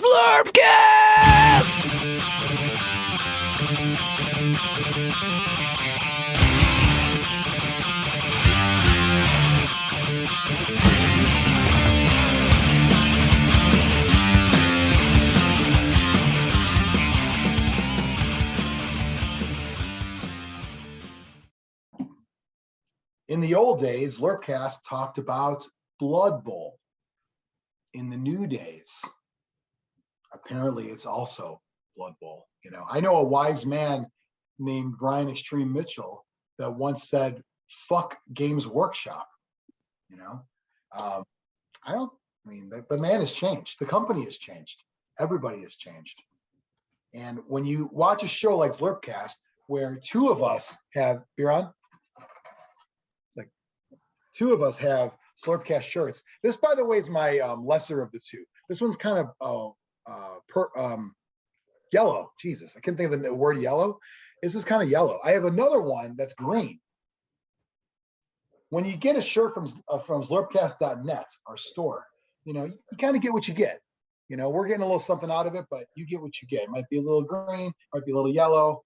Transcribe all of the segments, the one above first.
Zlurpcast! In the old days, Zlurpcast talked about Blood Bowl. In the new days, apparently it's also Blood Bowl. You know, I know a wise man named Brian Xtreme Mitchell that once said, "Fuck Games Workshop." You know, the man has changed. The company has changed. Everybody has changed. And when you watch a show like Zlurpcast, where two of us have Biran, two of us have Slurpcast shirts. This, by the way, is my lesser of the two. This one's kind of yellow. Jesus, I can't think of the word yellow. This is kind of yellow. I have another one that's green. When you get a shirt from Zlurpcast.net, our store, you know, you kind of get what you get. You know, we're getting a little something out of it, but you get what you get. It might be a little green, might be a little yellow.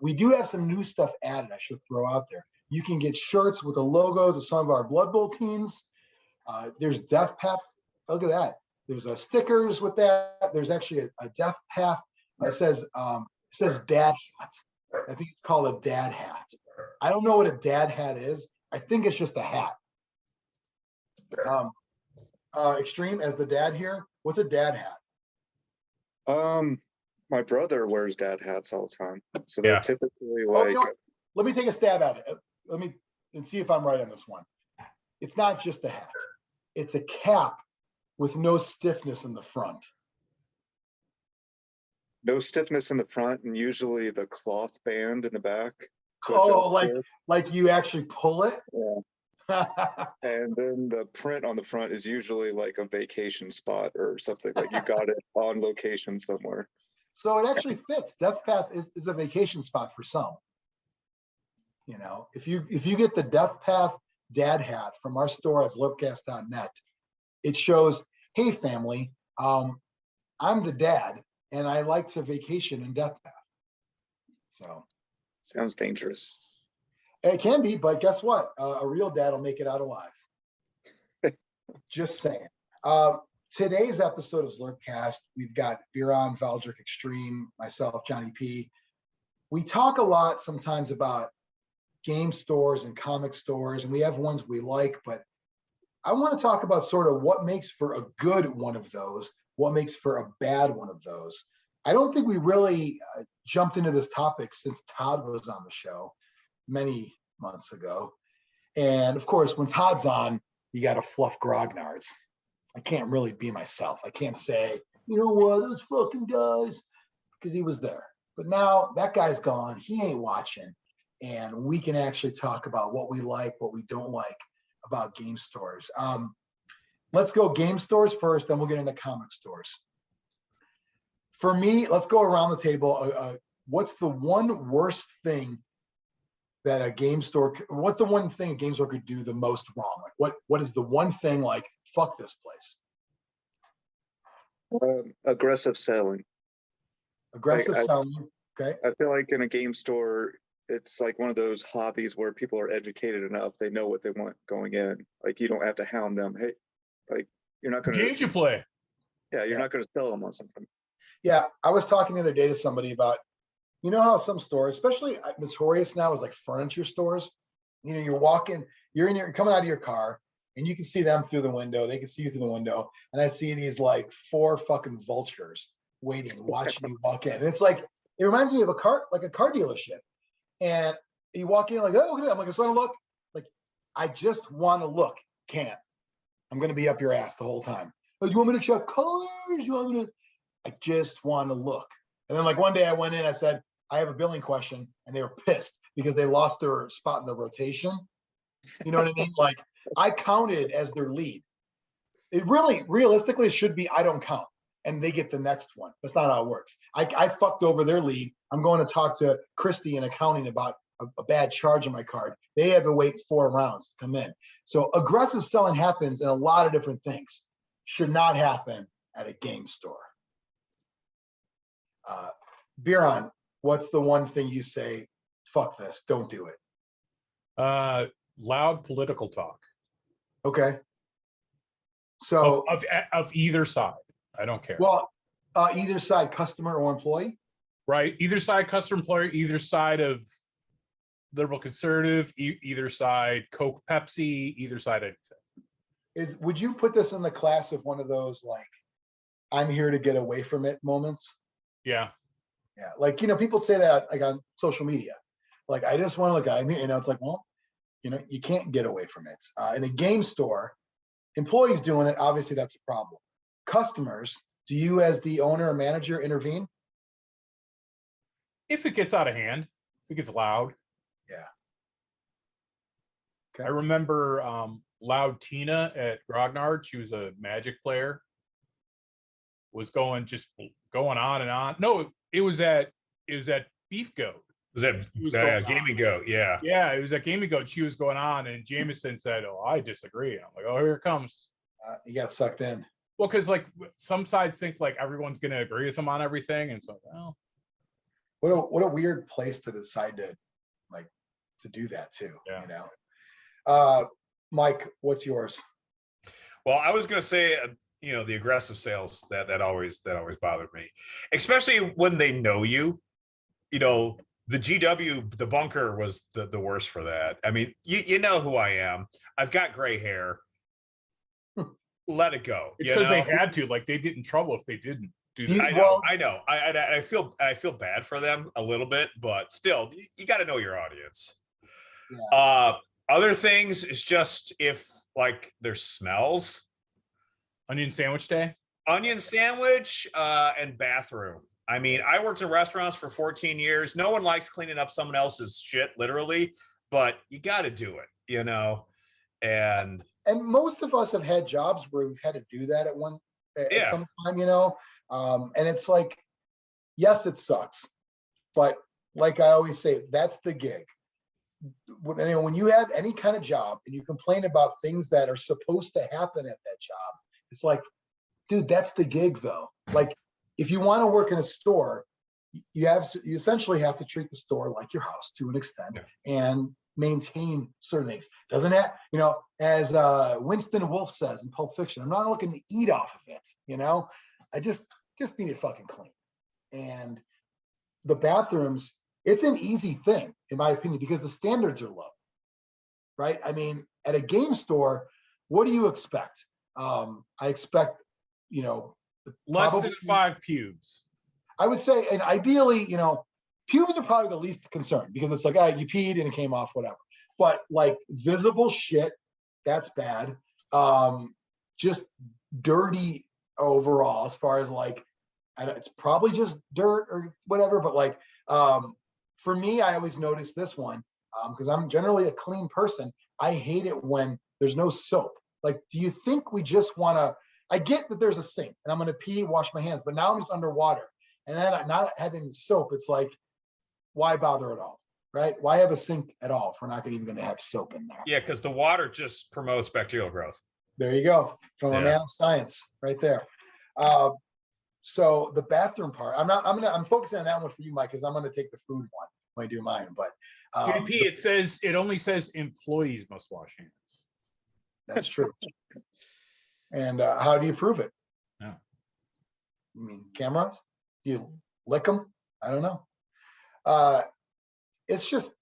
We do have some new stuff added I should throw out there. You can get shirts with the logos of some of our Blood Bowl teams. There's Death Path. Look at that. There's stickers with that. There's actually a Death Path. It says Dad Hat. I think it's called a Dad Hat. I don't know what a Dad Hat is. I think it's just a hat. Xtreme, as the dad here, what's a Dad Hat? My brother wears dad hats all the time. So they're typically like. Oh, let me take a stab at it. Let me see if I'm right on this one. It's not just a hat. It's a cap with no stiffness in the front. No stiffness in the front, and usually the cloth band in the back. Oh, like you actually pull it? Yeah. And then the print on the front is usually like a vacation spot or something. Like you got it on location somewhere. So it actually fits. Death Path is a vacation spot for some. You know, if you get the Death Path Dad Hat from our store at Zlurpcast.net, it shows, hey family, I'm the dad and I like to vacation in Death Path. So sounds dangerous. It can be, but guess what? A real dad will make it out alive. Just saying. Today's episode of Zlurpcast, we've got Biran, Valdric, Xtreme, myself, Jonny P. We talk a lot sometimes about game stores and comic stores, and we have ones we like, but I want to talk about sort of what makes for a good one of those, what makes for a bad one of those. I don't think we really jumped into this topic since Todd was on the show many months ago. And of course, when Todd's on, you got to fluff grognards. I can't really be myself. I can't say, you know what, those fucking guys, because he was there. But now that guy's gone. He ain't watching. And we can actually talk about what we like, what we don't like about game stores. Let's go game stores first, then we'll get into comic stores. For me, let's go around the table. What's the one worst thing that a game store, what's the one thing a game store could do the most wrong? Like what is the one thing like, fuck this place? Aggressive selling. Aggressive selling, okay. I feel like in a game store, it's like one of those hobbies where people are educated enough. They know what they want going in. Like you don't have to hound them. Hey, like you're not going to. Games you play. Yeah, you're not going to sell them on something. Yeah, I was talking the other day to somebody about, you know how some stores, especially notorious now, is like furniture stores. You know, you're walking, you're coming out of your car, and you can see them through the window. They can see you through the window, and I see these like 4 fucking vultures waiting, watching you walk in. And it's like it reminds me of a car dealership. And you walk in like, oh, look at that. I'm like, I just want to look. Like, I just want to look. Can't. I'm going to be up your ass the whole time. Oh, do you want me to check colors? You want me to? I just want to look. And then like one day I went in, I said, I have a billing question. And they were pissed because they lost their spot in the rotation. You know what I mean? Like I counted as their lead. It really, realistically, should be I don't count. And they get the next one. That's not how it works. I fucked over their lead. I'm going to talk to Christy in accounting about a bad charge on my card. They had to wait 4 rounds to come in. So aggressive selling happens in a lot of different things. Should not happen at a game store. Biran, what's the one thing you say, fuck this, don't do it? Loud political talk. Okay. So of either side. I don't care. Well, either side, customer or employee? Right. Either side, customer, employer, either side of liberal conservative, either side, Coke, Pepsi, either side, anything. Would you put this in the class of one of those, like, I'm here to get away from it moments? Yeah. Yeah. Like, people say that like on social media, like, I just want to look at it, it's like, well, you can't get away from it. In a game store, employees doing it, obviously that's a problem. Customers, do you as the owner or manager intervene? If it gets out of hand, if it gets loud. Yeah. Okay. I remember Loud Tina at Grognard, she was a Magic player, was going on and on. No, it was at Beef Goat. Was that Gaming Goat? Yeah. Yeah, it was at Gaming Goat. She was going on, and Jameson said, "Oh, I disagree." And I'm like, "Oh, here it comes." You got sucked in. Well, because like some sides think like everyone's going to agree with them on everything, and so what a weird place to decide to do that too. Yeah. Mike, what's yours? Well, I was going to say, the aggressive sales that always bothered me, especially when they know you. The GW, the bunker was the worst for that. I mean, you know who I am. I've got gray hair. Let it go. It's because they had to. Like, they'd get in trouble if they didn't do that. I know. I feel bad for them a little bit, but still, you got to know your audience. Yeah. Other things is just if like there's smells. Onion sandwich day. Onion sandwich and bathroom. I mean, I worked in restaurants for 14 years. No one likes cleaning up someone else's shit, literally, but you got to do it, And most of us have had jobs where we've had to do that at some time, and it's like, yes, it sucks, but like I always say, that's the gig. When you have any kind of job and you complain about things that are supposed to happen at that job, it's like, dude, that's the gig though. Like, if you want to work in a store, you essentially have to treat the store like your house to an extent and maintain certain things. Doesn't that, as Winston Wolfe says in Pulp Fiction, I'm not looking to eat off of it. I just need it fucking clean. And the bathrooms, it's an easy thing, in my opinion, because the standards are low, right? I mean, at a game store, what do you expect? I expect, less than 5 pubes. I would say, and ideally, pubes are probably the least concern because it's like, you peed and it came off, whatever. But like visible shit, that's bad. Just dirty overall, as far as like, it's probably just dirt or whatever. But like, for me, I always notice this one because I'm generally a clean person. I hate it when there's no soap. Like, do you think we just want to? I get that there's a sink and I'm going to pee, wash my hands, but now I'm just underwater. And then I'm not having soap. It's like, why bother at all, right? Why have a sink at all if we're not even going to have soap in there? Yeah, because the water just promotes bacterial growth. There you go. From a man of science right there. So the bathroom part, I'm focusing on that one for you, Mike, because I'm going to take the food one when I do mine. But JP, it only says employees must wash hands. That's true. And how do you prove it? Yeah. You mean cameras? Do you lick them? I don't know. It's just,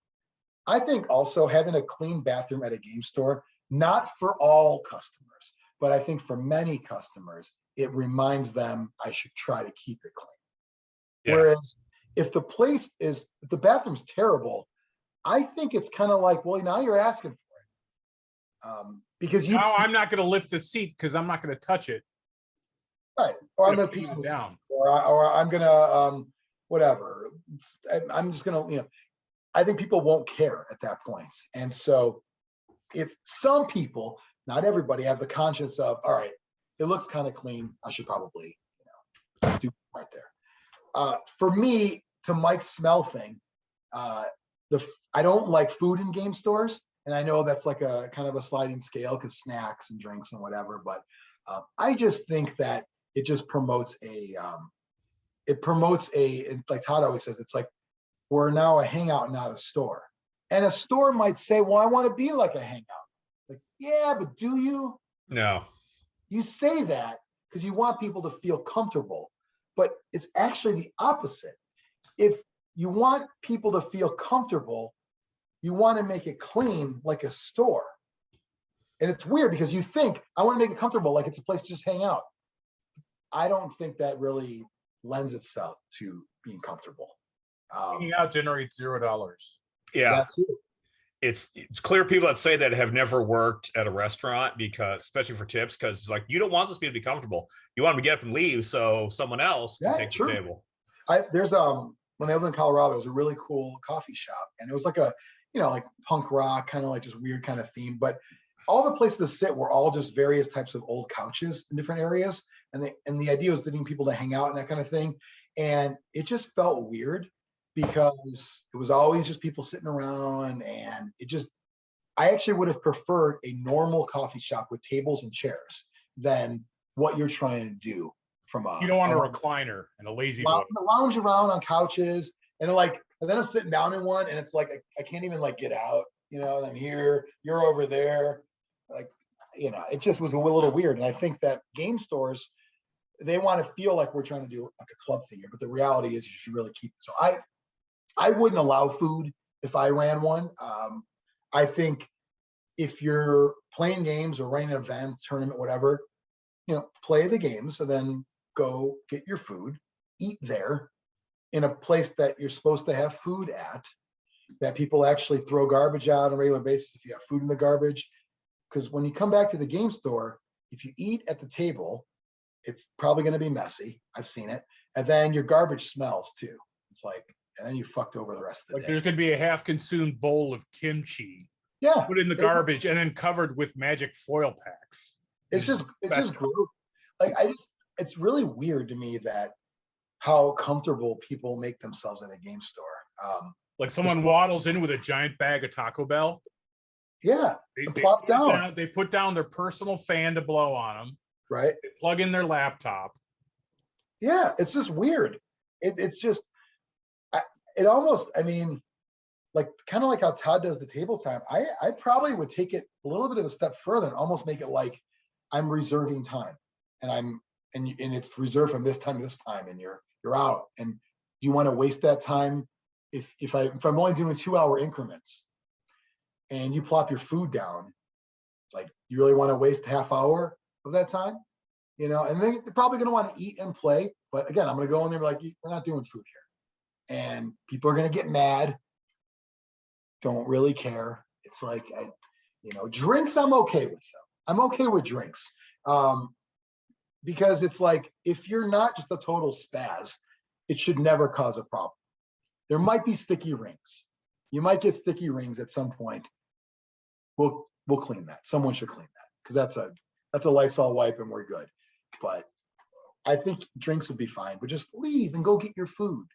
I think also having a clean bathroom at a game store, not for all customers, but I think for many customers, it reminds them I should try to keep it clean. Yeah. Whereas if the bathroom's terrible, I think it's kind of like, well, now you're asking for it. Because I'm not going to lift the seat because I'm not going to touch it. Right. Or I'm going to pee down. Or I'm going to, whatever. I'm just going to, I think people won't care at that point. And so if some people, not everybody, have the conscience of, all right, it looks kind of clean, I should probably, do right there. For me, to Mike's smell thing, I don't like food in game stores. And I know that's like a kind of a sliding scale because snacks and drinks and whatever, but I just think that it just promotes a it promotes like Todd always says, it's like we're now a hangout, not a store. And a store might say, well, I want to be like a hangout. Like, yeah, but do you? No. You say that because you want people to feel comfortable, but it's actually the opposite. If you want people to feel comfortable, you want to make it clean like a store. And it's weird because you think, I want to make it comfortable like it's a place to just hang out. I don't think that really lends itself to being comfortable. Hanging out generates $0. Yeah. That's it. It's clear people that say that have never worked at a restaurant, because especially for tips, because it's like, you don't want those people to be comfortable. You want them to get up and leave so someone else can take the table. There's when I lived in Colorado, there was a really cool coffee shop, and it was like a, like punk rock, kind of like just weird kind of theme. But all the places to sit were all just various types of old couches in different areas. And the idea was getting people to hang out and that kind of thing. And it just felt weird because it was always just people sitting around, and I actually would have preferred a normal coffee shop with tables and chairs than what you're trying to do from a. You don't want a recliner and a lazy boy. Lounge around on couches, and then I'm sitting down in one, and it's like I can't even like get out. I'm here, you're over there, like it just was a little weird. And I think that game stores, they want to feel like we're trying to do like a club thing here, but the reality is you should really keep it. So I wouldn't allow food if I ran one. I think if you're playing games or running an event, tournament, whatever, play the games and then go get your food, eat there in a place that you're supposed to have food at, that people actually throw garbage out on a regular basis if you have food in the garbage. Because when you come back to the game store, if you eat at the table, it's probably going to be messy. I've seen it. And then your garbage smells too. It's like, and then you fucked over the rest of the day. There's going to be a half-consumed bowl of kimchi. Yeah. Put in the garbage and then covered with magic foil packs. It's just brutal. Like it's really weird to me that how comfortable people make themselves in a game store. Like someone waddles in with a giant bag of Taco Bell. Yeah. They plop down. They put down their personal fan to blow on them. Right. They plug in their laptop. Yeah. It's just weird. It's just, it almost, like kind of like how Todd does the table time. I probably would take it a little bit of a step further and almost make it like I'm reserving time, and it's reserved from this time to this time, and you're out. And do you want to waste that time? If I'm only doing 2-hour increments and you plop your food down, like you really want to waste a half hour of that time? And they're probably going to want to eat and play. But again, I'm going to go in there like, we're not doing food here. And people are going to get mad. Don't really care. It's like, drinks, I'm okay with them. I'm okay with drinks. Because it's like, if you're not just a total spaz, it should never cause a problem. There might be sticky rings. You might get sticky rings at some point. We'll clean that. Someone should clean that, because that's a Lysol wipe and we're good. But I think drinks would be fine, but just leave and go get your food.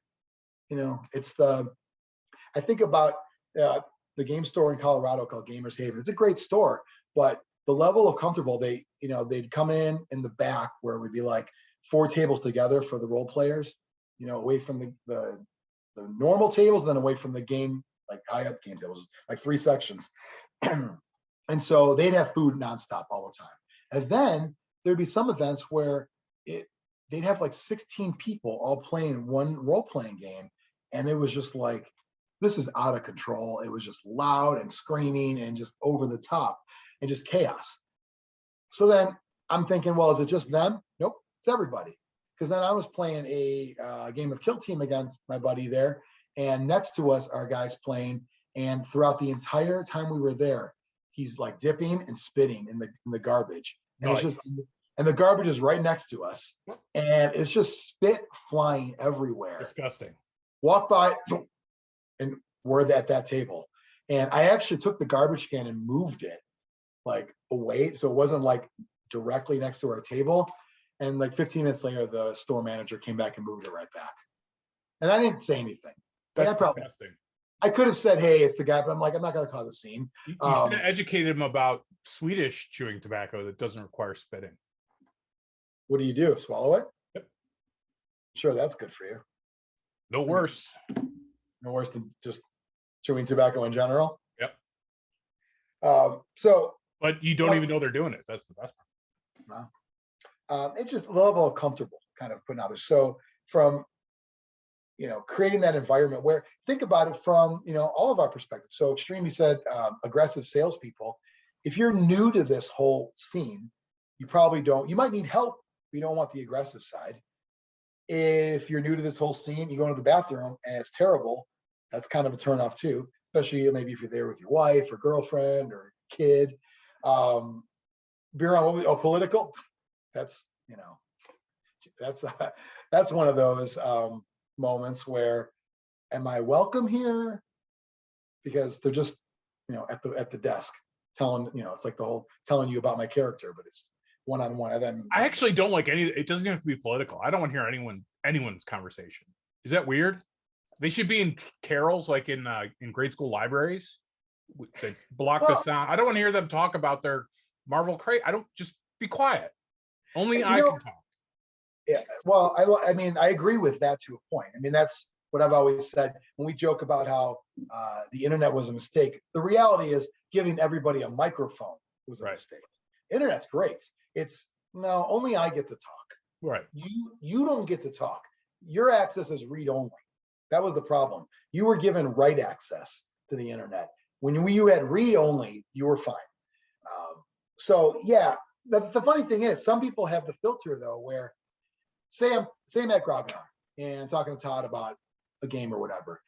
I think about the game store in Colorado called Gamers Haven. It's a great store, but the level of comfortable, they'd come in the back where it would be like 4 tables together for the role players, away from the normal tables, then away from the game, like high up game tables, like 3 sections. And so they'd have food nonstop all the time. And then there'd be some events where they'd have like 16 people all playing one role-playing game. And it was just like, this is out of control. It was just loud and screaming and just over the top and just chaos. So then I'm thinking, well, is it just them? Nope, it's everybody. Because then I was playing a game of Kill Team against my buddy there, and next to us are guys playing. And throughout the entire time we were there, he's like dipping and spitting in the garbage. And Nice. it's just, and the garbage is right next to us, and it's just spit flying everywhere. Disgusting. Walk by, and we're at that table. And I actually took the garbage can and moved it like away, so it wasn't like directly next to our table. And like 15 minutes later, the store manager came back and moved it right back. And I didn't say anything. That's probably, disgusting. I could have said, hey, it's the guy, but I'm like, I'm not going to cause a scene. You should have educated him about Swedish chewing tobacco that doesn't require spitting. What do? Swallow it? Yep. sure that's good for you. No worse. No worse than just chewing tobacco in general. Yep. So, But you don't even know they're doing it. That's the best part. it's just a level of comfortable kind of putting out there. So from, creating that environment where, think about it from, all of our perspectives. So Xtreme, you said aggressive salespeople. If you're new to this whole scene, you might need help. You don't want the aggressive side. If you're new to this whole scene, you go into the bathroom and it's terrible. That's kind of a turnoff too, especially maybe if you're there with your wife or girlfriend or kid. Biran, political. That's that's one of those moments where, am I welcome here? Because they're just at the desk telling it's like the whole telling you about my character, but it's one-on-one. And then I actually don't like any. It doesn't have to be political. I don't want to hear anyone's conversation. Is that weird? They should be in carols, like in grade school libraries. They block the sound. I don't want to hear them talk about their Marvel crate. I don't. Just be quiet. Only I can talk. Yeah, well, I mean, I agree with that to a point. I mean, that's what I've always said when we joke about how the internet was a mistake. The reality is, giving everybody a microphone was a mistake. Internet's great. It's no, only I get to talk. Right. You don't get to talk. Your access is read only. That was the problem. You were given write access to the internet. When you had read only, you were fine. So yeah, the funny thing is, some people have the filter though, where say I'm at Grognard and talking to Todd about a game or whatever.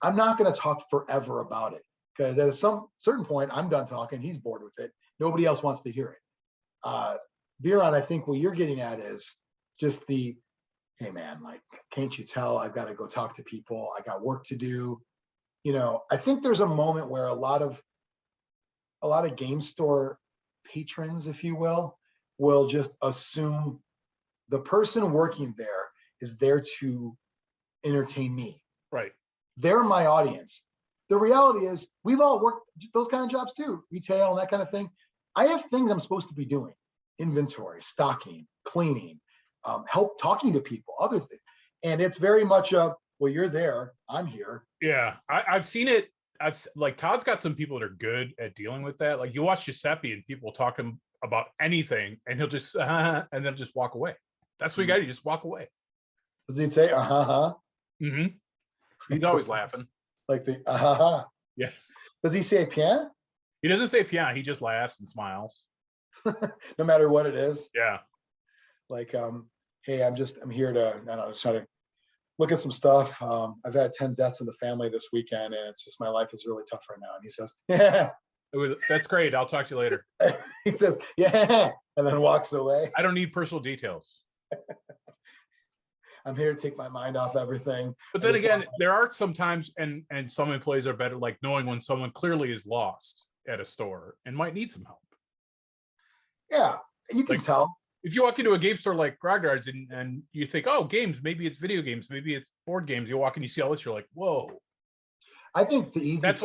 I'm not going to talk forever about it because at some certain point, I'm done talking. He's bored with it. Nobody else wants to hear it. Biran, I think what you're getting at is just hey man, like, can't you tell I've got to go talk to people? I got work to do. I think there's a moment where a lot of game store patrons, if you will just assume the person working there is there to entertain me. Right. They're my audience. The reality is we've all worked those kind of jobs too, retail and that kind of thing. I have things I'm supposed to be doing: inventory, stocking, cleaning, help talking to people, other things. And it's very much well, you're there, I'm here. Yeah, I've seen it. Todd's got some people that are good at dealing with that. Like, you watch Giuseppe and people talk to him about anything and he'll just and then just walk away. That's what you got to just walk away. Does he say Mm-hmm. He's always laughing. Like the Yeah. Does he say pian? He doesn't say pian. He just laughs and smiles. No matter what it is. Yeah. Like, hey, I'm here to, I was trying to look at some stuff. I've had 10 deaths in the family this weekend, and it's just, my life is really tough right now. And he says, yeah. That's great. I'll talk to you later. He says, yeah, and then walks away. I don't need personal details. I'm here to take my mind off everything. But then again, there are some times, and some employees are better, like knowing when someone clearly is lost at a store and might need some help. Yeah, you can tell. If you walk into a game store like Grognard's and you think, oh, games, maybe it's video games, maybe it's board games. You walk and you see all this, you're like, whoa. I think the easy that's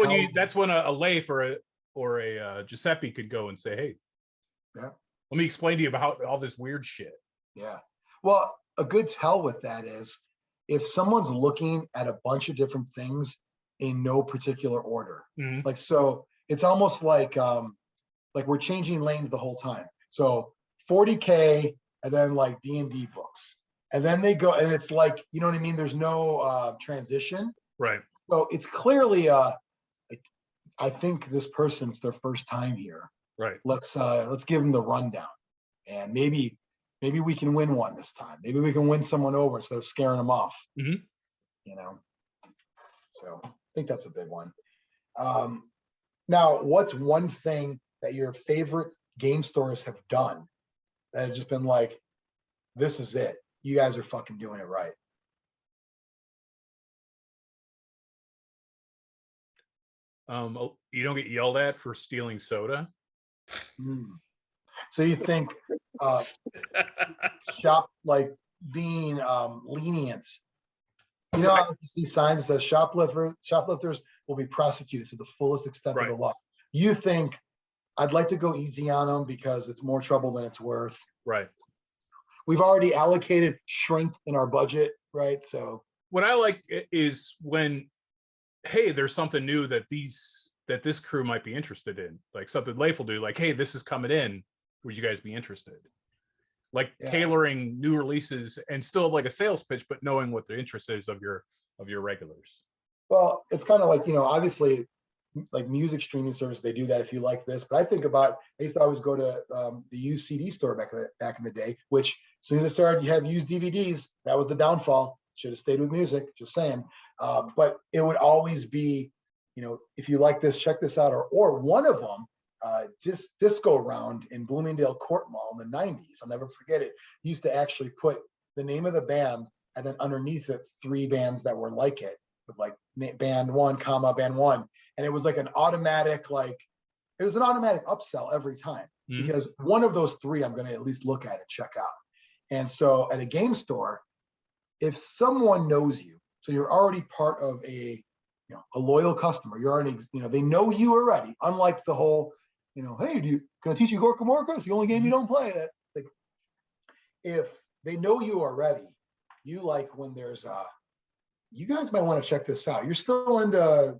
when a Leif or a Giuseppe could go and say, hey, yeah, let me explain to you about all this weird shit. Yeah. Well, a good tell with that is if someone's looking at a bunch of different things in no particular order. Mm-hmm. Like, so it's almost like we're changing lanes the whole time. So 40K and then like D&D books. And then they go, and it's like, you know what I mean? There's no transition. Right. So it's clearly I think this person's their first time here. Right. Let's give them the rundown. And maybe we can win one this time. Maybe we can win someone over instead of scaring them off. Mm-hmm. So I think that's a big one. Now, what's one thing that your favorite game stores have done that has just been like, this is it. You guys are fucking doing it right. You don't get yelled at for stealing soda. So you think shop, like, being lenient? You know, I see signs that says shoplifters will be prosecuted to the fullest extent of the law. You think I'd like to go easy on them because it's more trouble than it's worth. Right. We've already allocated shrink in our budget. right? So what I like is when, hey, there's something new that this crew might be interested in, like something Leif will do, like, hey, this is coming in, would you guys be interested? Like tailoring new releases and still like a sales pitch, but knowing what the interest is of your regulars. Well, it's kind of like, obviously like music streaming service, they do that if you like this. But I think about, I used to always go to the used CD store back in the day, which as soon as it started, you have used DVDs. That was the downfall. Should have stayed with music, just saying. But it would always be, if you like this, check this out. Or one of them, just disco around in Bloomingdale Court Mall in the 90s. I'll never forget it. Used to actually put the name of the band and then underneath it, 3 bands that were like it, with like band 1, band 1. And it was like an automatic, upsell every time, because one of those 3 I'm going to at least look at and check out. And so at a game store, if someone knows you, so you're already part of a loyal customer, you're already, they know you already, unlike the whole, hey, can I teach you Gorka Morka? It's the only game you don't play. It's like, if they know you already, you like when there's you guys might want to check this out. You're still into,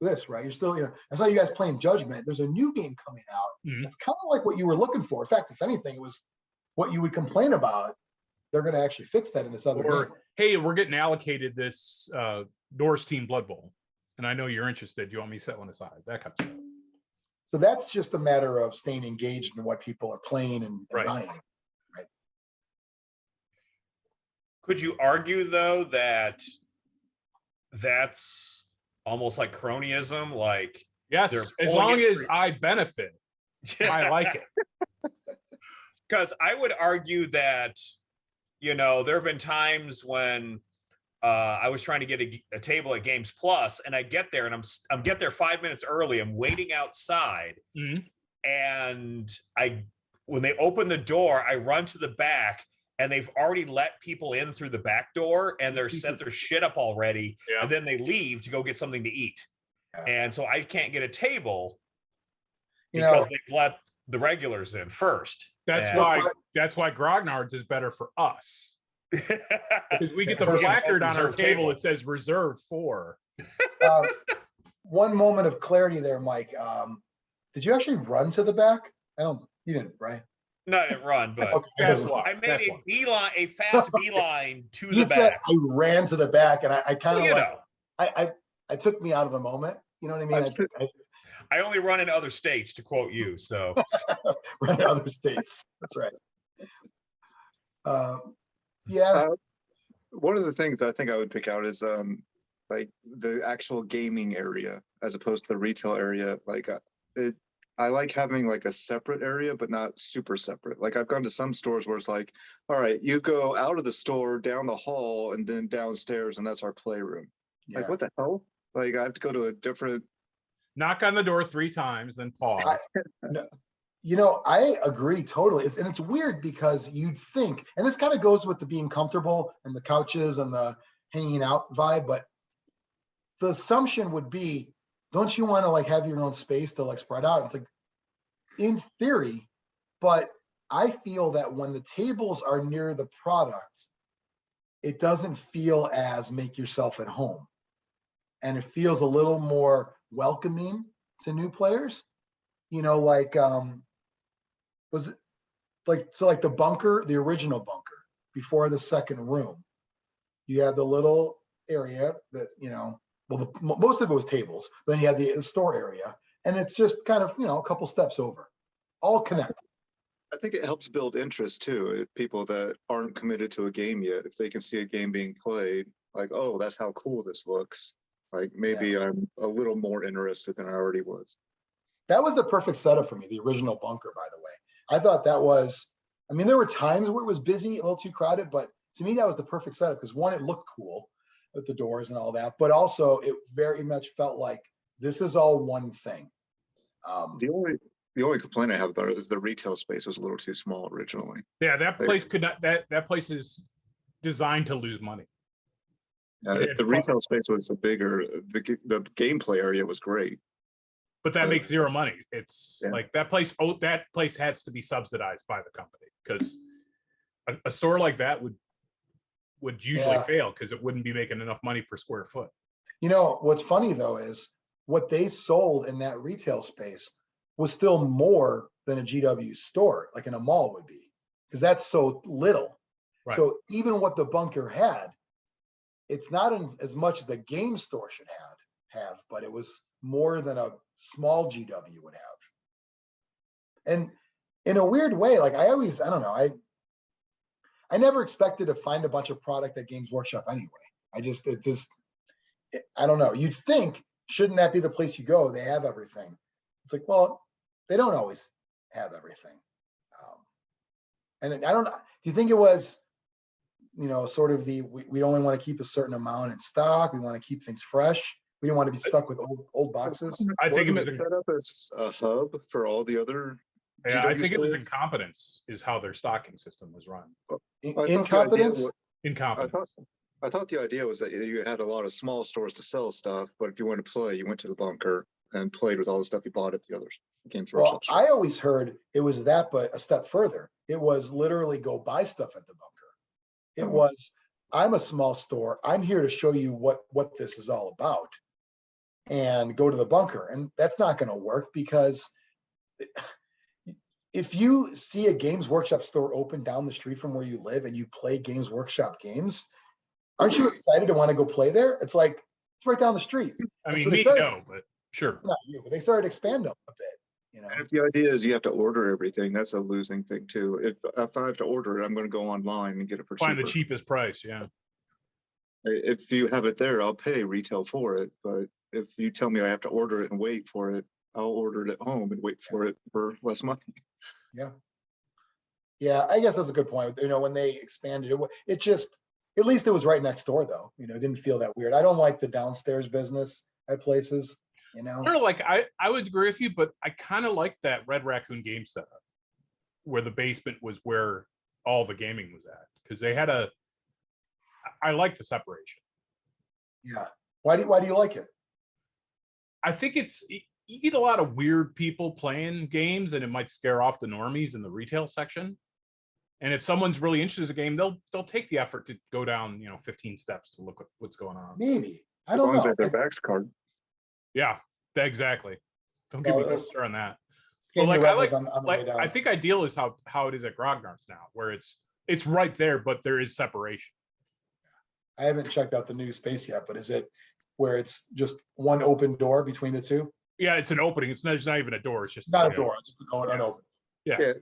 this, right? You're still, I saw you guys playing Judgment. There's a new game coming out. It's kind of like what you were looking for. In fact, if anything, it was what you would complain about. They're going to actually fix that in this other game. Hey, we're getting allocated this Norse Team Blood Bowl, and I know you're interested. Do you want me to set one aside? That kind of stuff. So that's just a matter of staying engaged in what people are playing and buying. Right. Could you argue though that that's almost like cronyism? Like, yes, as long as I benefit, I like it. Because I would argue that, there have been times when I was trying to get a table at Games Plus, and I get there and I'm get there 5 minutes early. I'm waiting outside, and when they open the door, I run to the back, and they've already let people in through the back door, and they're set their shit up already, and then they leave to go get something to eat, and so I can't get a table because they've let the regulars in first. That's why Grognard's is better for us. Because we get the placard on our table that says reserved for. One moment of clarity there, Mike. Did you actually run to the back? You didn't, right? No, I didn't run, but I made a fast beeline to the back. I ran to the back, and I kind of I took me out of the moment. You know what I mean? I only run in other states, to quote you. So run in other states. That's right. One of the things I think I would pick out is like the actual gaming area as opposed to the retail area. Like I like having like a separate area, but not super separate. Like I've gone to some stores where it's like, all right, you go out of the store, down the hall, and then downstairs, and that's our playroom. Yeah. Like what the hell? Like I have to go to a different. Knock on the door 3 times, then pause. I agree totally. It's weird because you'd think, and this kind of goes with the being comfortable and the couches and the hanging out vibe, but the assumption would be, don't you want to like have your own space to like spread out? It's like, in theory, but I feel that when the tables are near the product, it doesn't feel as make yourself at home. And it feels a little more welcoming to new players. Like the bunker, the original bunker before the second room, you have the little area that, most of it was tables. Then you have the store area, and it's just kind of, a couple steps over, all connected. I think it helps build interest too. People that aren't committed to a game yet, if they can see a game being played, like, oh, that's how cool this looks. Like maybe I'm a little more interested than I already was. That was the perfect setup for me, the original bunker, by the way. I thought that was, there were times where it was busy, a little too crowded, but to me, that was the perfect setup because one, it looked cool with the doors and all that, but also it very much felt like this is all one thing. The only complaint I have about it is the retail space was a little too small originally. Yeah, that place could not, that place is designed to lose money. If the retail space was bigger, the gameplay area was great. But that makes zero money. It's like that place has to be subsidized by the company because a store like that would usually Yeah. fail because it wouldn't be making enough money per square foot. You know, what's funny though is what they sold in that retail space was still more than a GW store, like in a mall would be, because that's so little. Right. So even what the bunker had, it's not as much as a game store should have, but it was more than a small GW would have. And in a weird way, like I don't know, I never expected to find a bunch of product at Games Workshop anyway. I don't know. You'd think, shouldn't that be the place you go? They have everything. It's like, well, they don't always have everything. And I don't know. Do you think it was, sort of we only want to keep a certain amount in stock. We want to keep things fresh. We don't want to be stuck with old boxes. I think Wasn't it was set up as a hub for all the other. Yeah, I think it was stores? incompetence is how their stocking system was run. Incompetence. Incompetence. I thought the idea was that you had a lot of small stores to sell stuff, but if you wanted to play, you went to the bunker and played with all the stuff you bought at the other Games Well, Workshop. I always heard it was that, but a step further. It was literally go buy stuff at the bunker. It was, I'm a small store. I'm here to show you what this is all about, and go to the bunker. And that's not going to work because if you see a Games Workshop store open down the street from where you live and you play Games Workshop games, aren't you excited to want to go play there? It's like, it's right down the street. I And mean, so they me, started- no, but sure. Not you, but they started expanding a bit, And if the idea is you have to order everything, that's a losing thing too. If I have to order it, I'm going to go online and get it for Find cheaper. the cheapest price. Yeah. If you have it there, I'll pay retail for it. But if you tell me I have to order it and wait for it, I'll order it at home and wait for it for less money. Yeah, I guess that's a good point. When they expanded it just, at least it was right next door though. It didn't feel that weird. I don't like the downstairs business at places, I don't know, like I would agree with you, but I kind of like that Red Raccoon game setup where the basement was where all the gaming was at, because they had I like the separation. Yeah. Why do you like it? I think you get a lot of weird people playing games, and it might scare off the normies in the retail section. And if someone's really interested in the game, they'll take the effort to go down 15 steps to look at what's going on. Maybe. I As don't long know. as they have their backs card. Yeah, exactly. Don't give me Well, no stir on that. Scan But your like rebels on the way down. I think ideal is how it is at Grognard's now, where it's right there, but there is separation. I haven't checked out the new space yet, but is it where it's just one open door between the two? Yeah, it's an opening. It's not even a door. It's just Not a door, just an open. Yeah,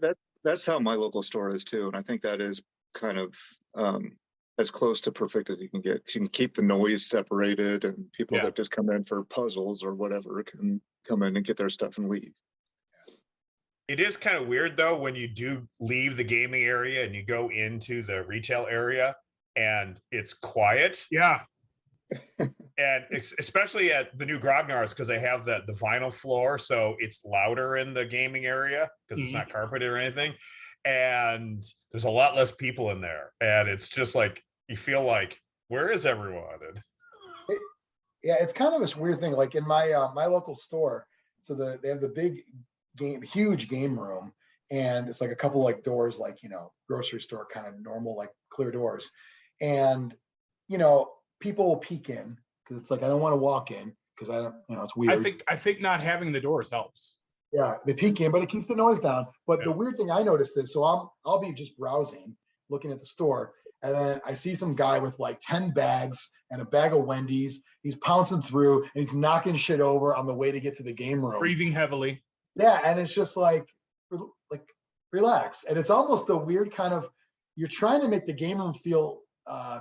that's how my local store is too. And I think that is kind of as close to perfect as you can get. 'Cause you can keep the noise separated, and people Yeah. that just come in for puzzles or whatever can come in and get their stuff and leave. It is kind of weird though when you do leave the gaming area and you go into the retail area and it's quiet. Yeah. And especially at the new Grognard's, because they have the vinyl floor, so it's louder in the gaming area because it's not carpeted or anything, and there's a lot less people in there, and it's just like you feel like, where is everyone? Yeah, it's kind of this weird thing. Like in my my local store, so they have the big huge game room, and it's like a couple like doors, like grocery store kind of normal, like clear doors, and people will peek in because it's like I don't want to walk in because I don't, it's weird. I think not having the doors helps. Yeah, they peek in, but it keeps the noise down. But the weird thing I noticed is, so I'll be just browsing, looking at the store, and then I see some guy with like 10 bags and a bag of Wendy's. He's pouncing through and he's knocking shit over on the way to get to the game room. Breathing heavily. Yeah, and it's just like relax. And it's almost a weird kind of, you're trying to make the game room feel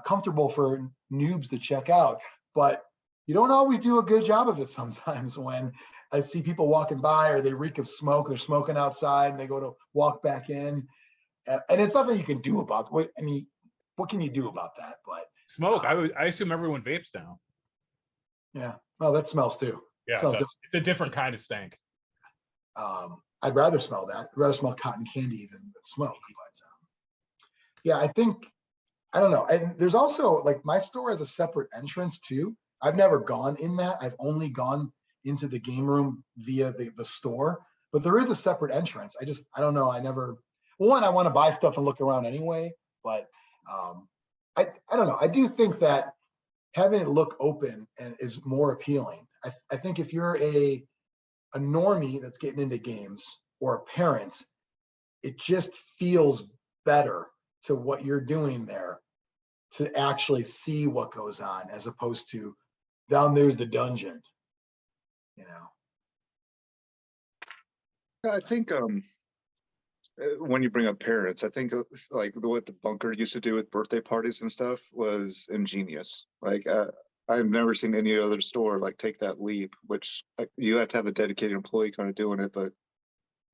comfortable for noobs to check out, but you don't always do a good job of it sometimes. When I see people walking by or they reek of smoke, they're smoking outside and they go to walk back in. And it's nothing you can do about it. I mean, what can you do about that? But smoke, I assume everyone vapes now. Yeah, well, that smells too. Yeah, Smells it's a different kind of stank. I'd rather smell that. I'd rather smell cotton candy than smoke. But yeah, I think, I don't know. And there's also, like, my store has a separate entrance too. I've never gone in that. I've only gone into the game room via the store, but there is a separate entrance. I don't know. I want to buy stuff and look around anyway, but I don't know. I do think that having it look open and is more appealing. I think if you're a normie that's getting into games or a parent, it just feels better to what you're doing there to actually see what goes on as opposed to down there's the dungeon, you know. I think when you bring up parents, I think like what the bunker used to do with birthday parties and stuff was ingenious. Like I've never seen any other store like take that leap, which you have to have a dedicated employee kind of doing it, but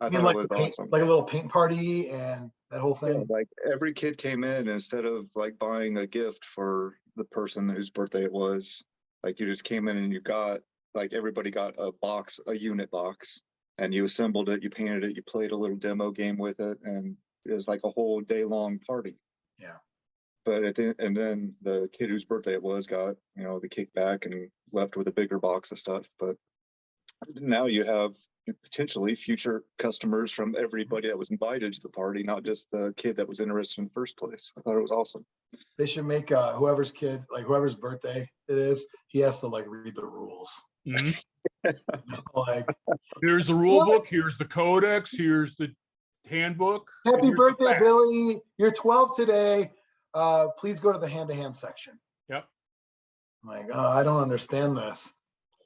I thought like it was awesome. Like a little paint party and that whole thing. Yeah, like every kid came in, instead of like buying a gift for the person whose birthday it was, like you just came in and you got like everybody got a box, a unit box, and you assembled it, you painted it, you played a little demo game with it, and it was like a whole day long party. Yeah. But and then the kid whose birthday it was got, you know, the kickback and left with a bigger box of stuff. But now you have potentially future customers from everybody that was invited to the party, not just the kid that was interested in the first place. I thought it was awesome. They should make whoever's kid, like whoever's birthday it is, he has to like read the rules. Like, here's the rule book, here's the codex, here's the handbook. Happy birthday, Billy. You're 12 today. Please go to the hand-to-hand section. Yep. I'm like, oh, I don't understand this.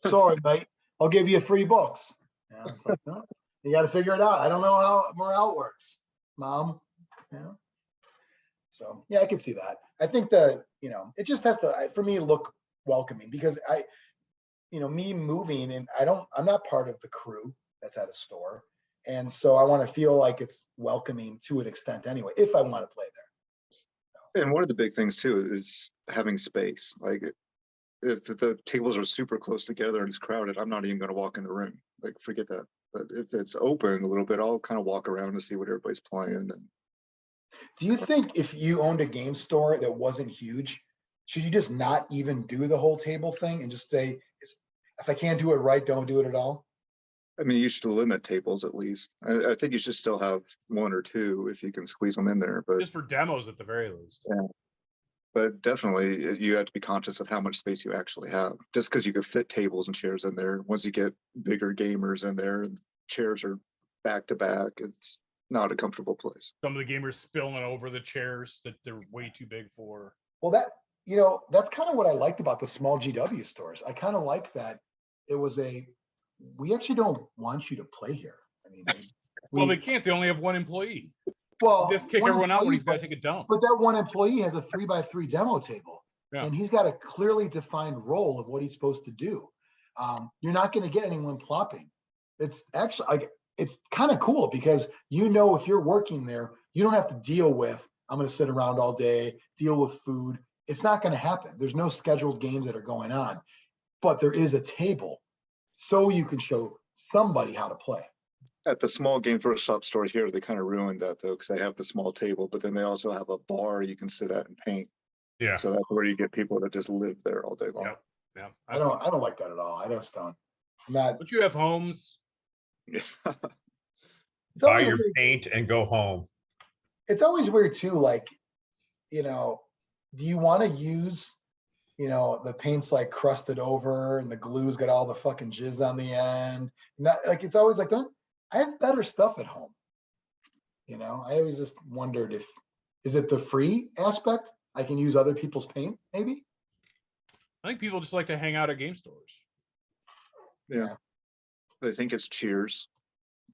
Sorry, mate. I'll give you free books. Yeah, it's like, no, you got to figure it out. I don't know how morale works, Mom. Yeah. So yeah, I can see that. I think that, you know, it just has to, for me, look welcoming, because me moving and I'm not part of the crew that's at a store. And so I want to feel like it's welcoming to an extent anyway, if I want to play there. And one of the big things too is having space. Like if the tables are super close together and it's crowded, I'm not even going to walk in the room. Like forget that. But if it's open a little bit, I'll kind of walk around to see what everybody's playing. And do you think if you owned a game store that wasn't huge, should you just not even do the whole table thing and just say, if I can't do it right, don't do it at all? I mean, you should limit tables at least. I think you should still have one or two if you can squeeze them in there. But just for demos at the very least. Yeah. But definitely you have to be conscious of how much space you actually have. Just because you could fit tables and chairs in there, once you get bigger gamers in there, and chairs are back to back, it's not a comfortable place. Some of the gamers spilling over the chairs that they're way too big for. Well, that's kind of what I liked about the small GW stores. I kind of like that it was we actually don't want you to play here. I mean, well, they can't. They only have one employee. Well, just kick everyone out when he's got to take a dump. But that one employee has a 3x3 demo table, and he's got a clearly defined role of what he's supposed to do. You're not going to get anyone plopping. It's actually it's kind of cool because if you're working there, you don't have to deal with I'm going to sit around all day, deal with food. It's not going to happen. There's no scheduled games that are going on, but there is a table, so you can show somebody how to play. At the small Games Workshop store here, they kind of ruined that though, because they have the small table, but then they also have a bar you can sit at and paint. Yeah. So that's where you get people that just live there all day long. Yep. Yeah. I don't like that at all. I just don't. But you have homes. Buy your paint and go home. It's always weird too. Like, do you want to use, the paint's like crusted over and the glue's got all the fucking jizz on the end. It's always like, I have better stuff at home. I always just wondered is it the free aspect? I can use other people's paint, maybe? I think people just like to hang out at game stores. Yeah. They think it's Cheers.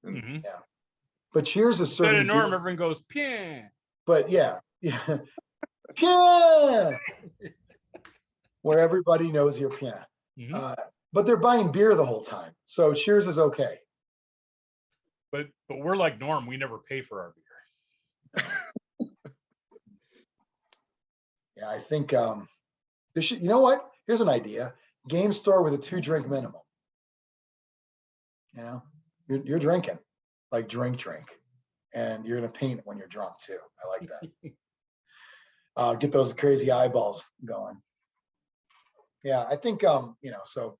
Mm-hmm. Yeah. But Cheers is certainly. Instead of Norm, everyone goes, Pien. But yeah. Pien! Where everybody knows you're Pien. Mm-hmm. But they're buying beer the whole time. So Cheers is okay. But we're like Norm, we never pay for our beer. Yeah, I think there should, you know what? Here's an idea. Game store with a 2-drink minimum. You're drinking, like drink. And you're gonna paint when you're drunk too. I like that. Get those crazy eyeballs going. Yeah, I think so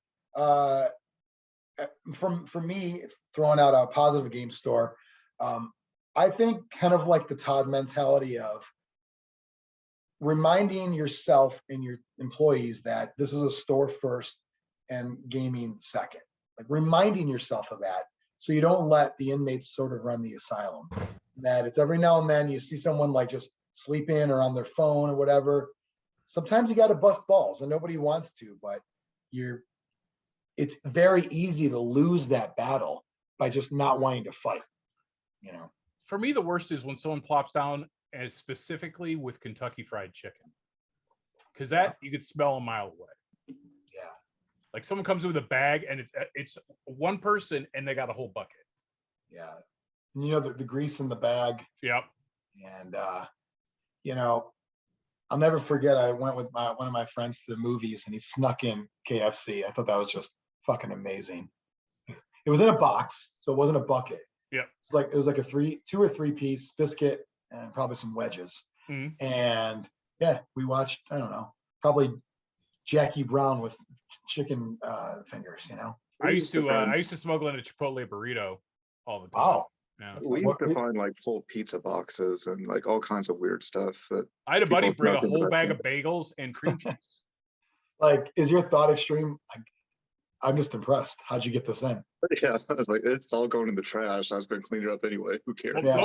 for me, throwing out a positive game store, I think kind of like the Todd mentality of reminding yourself and your employees that this is a store first and gaming second. Like reminding yourself of that, so you don't let the inmates sort of run the asylum. That it's every now and then you see someone like just sleeping or on their phone or whatever. Sometimes you got to bust balls, and nobody wants to, but it's very easy to lose that battle by just not wanting to fight. You know, For me, the worst is when someone plops down, and specifically with Kentucky Fried Chicken, because that you could smell a mile away. yeah. Like someone comes in with a bag, and it's one person, and they got a whole bucket. Yeah. And you know, the grease in the bag. Yep. And, you know, I'll never forget, I went with one of my friends to the movies, and he snuck in KFC. I thought that was just fucking amazing. It was in a box, so it wasn't a bucket. Yep. It was like a 2 or 3 piece biscuit and probably some wedges. Mhm. And yeah, we watched, I don't know, probably Jackie Brown with chicken fingers, you know. I used to smuggle in a Chipotle burrito all the time. Wow. Yeah. We used to find like full pizza boxes and like all kinds of weird stuff. That I had a buddy people bring a snuck into whole that bag thing. of bagels and cream cheese. Like, is your thought extreme? I'm just impressed. How'd you get this in? Yeah, I was like, it's all going in the trash. I was going to clean it up anyway. Who cares? Well, Yeah.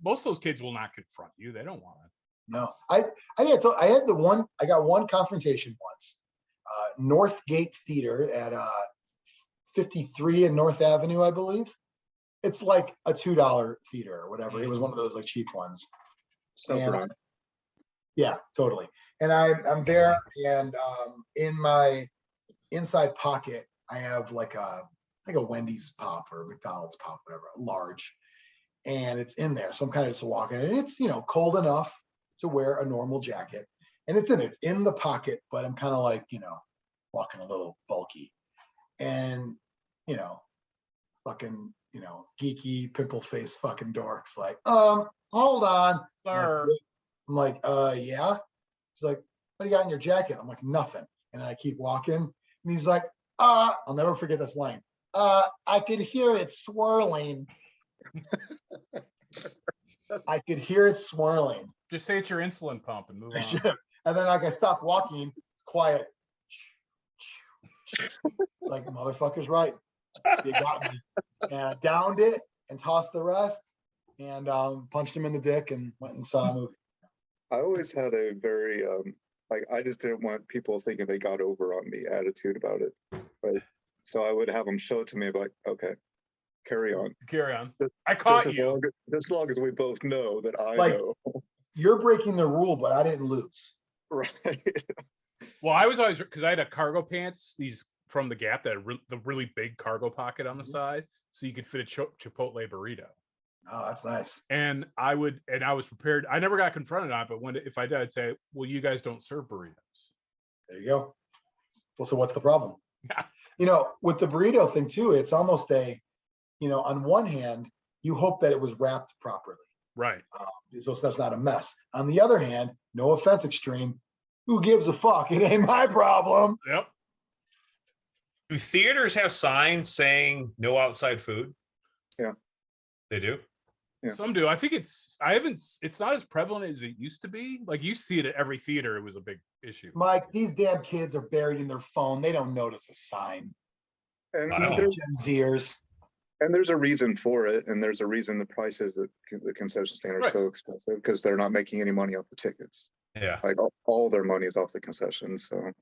most of those kids will not confront you. They don't want it. No, I got one confrontation once. Northgate Theater at 53 and North Avenue, I believe. It's like a $2 theater or whatever. It was one of those like cheap ones. So And, Brian, yeah, totally. And I'm there, and in my inside pocket, I have like a Wendy's pop or McDonald's pop, whatever, large, and it's in there. So I'm kind of just walking, and it's, you know, cold enough to wear a normal jacket, and it's in the pocket, but I'm kind of like, you know, walking a little bulky, and you know, fucking, you know, geeky pimple face fucking dorks like, hold on, Sir. I'm like, yeah. He's like, what do you got in your jacket? I'm like, nothing. And I keep walking, and he's like, I'll never forget this line. I could hear it swirling. I could hear it swirling. Just say it's your insulin pump and move I on. should. And then like I stopped walking, it's quiet. Like, motherfucker's right. You got me. And I downed it and tossed the rest, and punched him in the dick and went and saw a movie. I always had a very like I just didn't want people thinking they got over on me attitude about it. But so I would have them show it to me, and be like, okay, carry on. Carry on. I caught Just you. as long as we both know that I Like- know. You're breaking the rule, but I didn't lose. Right. Well, I was always, because I had a cargo pants, these from the Gap, that had the really big cargo pocket on the side, so you could fit a Chipotle burrito. Oh, that's nice. And I was prepared. I never got confronted on it, but if I did, I'd say, well, you guys don't serve burritos. There you go. Well, so what's the problem? Yeah. You know, with the burrito thing too, it's almost on one hand, you hope that it was wrapped properly, Right. so that's not a mess. On the other hand, no offense, Extreme, who gives a fuck? It ain't my problem. Yep. Do theaters have signs saying no outside food? Yeah. They do? Yeah. Some do. I think it's not as prevalent as it used to be. Like, you see it at every theater. It was a big issue. Mike, these damn kids are buried in their phone. They don't notice a sign. And Wow. there's, Gen Zers. and there's a reason for it, and there's a reason the prices at the concession stand are Right. so expensive, because they're not making any money off the tickets. Yeah. Like all their money is off the concessions. So,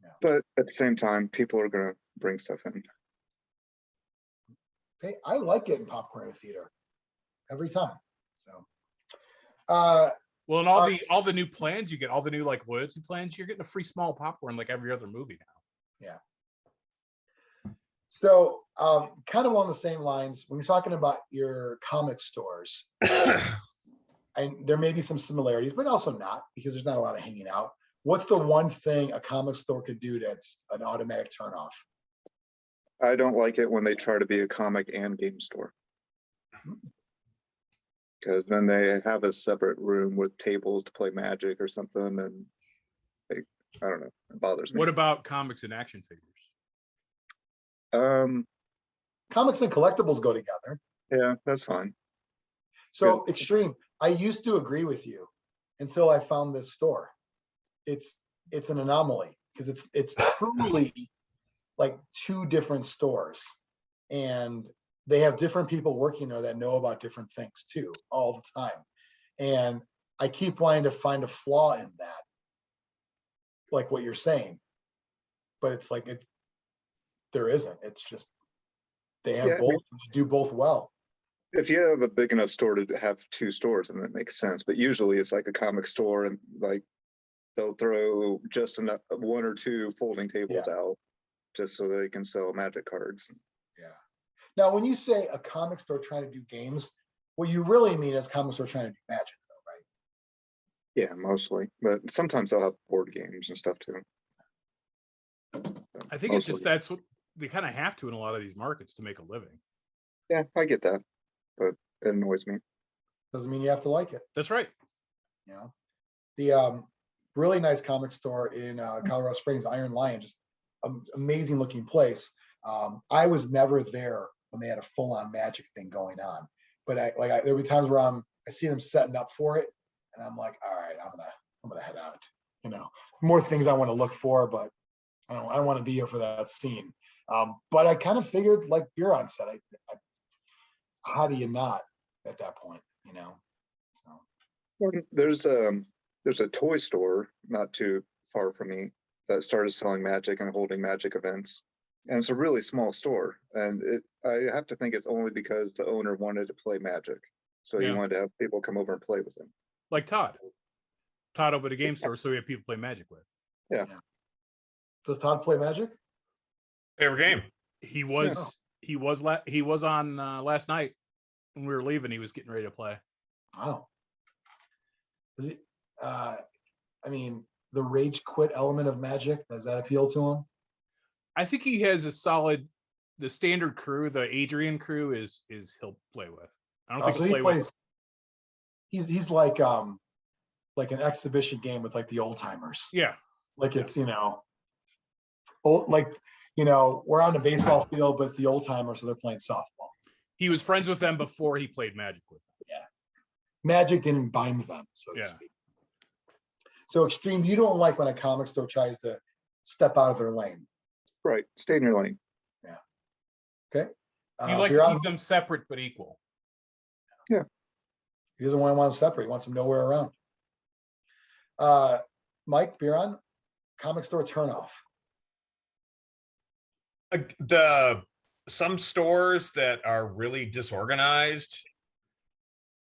Yeah. but at the same time, people are gonna bring stuff in. Hey, I like getting popcorn at a theater every time. So, Well, and all Alright. the new plans you get, all the new like loyalty plans, you're getting a free small popcorn like every other movie now. so kind of along the same lines, when you're talking about your comic stores, and there may be some similarities, but also not, because there's not a lot of hanging out. What's the one thing a comic store could do that's an automatic turnoff? I don't like it when they try to be a comic and game store, because then they have a separate room with tables to play Magic or something, and I don't know, it bothers me. What about comics and action figures? Comics and collectibles go together. Yeah, that's fine. So Extreme, I used to agree with you until I found this store. It's an anomaly because it's truly like two different stores, and they have different people working there that know about different things too all the time. And I keep wanting to find a flaw in that, like what you're saying, but it's like there isn't. It's just they have both, do both well. If you have a big enough store to have two stores, then that makes sense. But usually it's like a comic store, and like they'll throw just enough, one or two folding tables out just so they can sell Magic cards. Yeah. Now, when you say a comic store trying to do games, what you really mean is comic store trying to do Magic, though, right? Yeah, mostly. But sometimes they'll have board games and stuff too. I think it's just that's what they kind of have to in a lot of these markets to make a living. Yeah, I get that, but it annoys me. Doesn't mean you have to like it. That's right. You know, the really nice comic store in Colorado Springs, Iron Lion, just amazing looking place. I was never there when they had a full-on Magic thing going on, but there were times where I see them setting up for it, and I'm like, all right, I'm gonna head out. You know, more things I want to look for, but I don't want to be here for that scene. But I kind of figured, like Biran said, how do you not at that point? You know, so. Well, there's a toy store not too far from me that started selling Magic and holding Magic events, and it's a really small store. And I have to think it's only because the owner wanted to play Magic, so he wanted to have people come over and play with him. Like Todd opened a game store, so we have people play Magic with. Yeah. Does Todd play Magic? Favorite game. He was on last night when we were leaving. He was getting ready to play. Wow. Is he, I mean, the rage quit element of Magic, does that appeal to him? I think he has the standard crew, the Adrian crew is he'll play with. I don't think so he'll he play plays. With. He's like an exhibition game with like the old timers. Yeah. Like it's we're on the baseball field, but it's the old timers, so they're playing softball. He was friends with them before he played Magic with them. Yeah. Magic didn't bind them, so to speak. So Xtreme, you don't like when a comic store tries to step out of their lane. Right. Stay in your lane. Yeah. Okay. You like to keep them separate but equal. Yeah. He doesn't want them separate. He wants them nowhere around. Mike, Biran, comic store turnoff. Some stores that are really disorganized,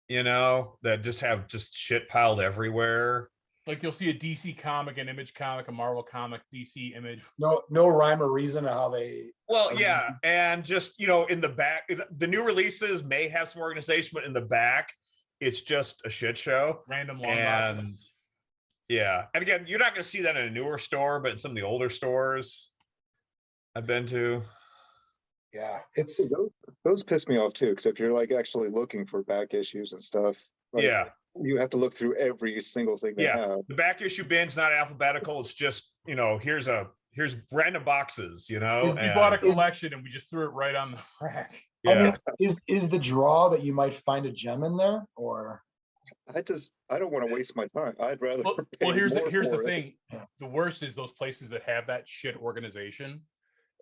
that just have shit piled everywhere. Like you'll see a DC comic, an Image comic, a Marvel comic, DC Image. No rhyme or reason to how they. Well, yeah, and just in the back, the new releases may have some organization, but in the back, it's just a shit show. Random long boxes. Yeah, and again, you're not going to see that in a newer store, but in some of the older stores I've been to. Yeah, those piss me off too, because if you're like actually looking for back issues and stuff, you have to look through every single thing they have. The back issue bin's not alphabetical. It's just here's random boxes. We bought a collection and we just threw it right on the rack. Yeah. I mean, is the draw that you might find a gem in there, or? I don't want to waste my time. I'd rather. Well, here's the thing. Yeah. The worst is those places that have that shit organization,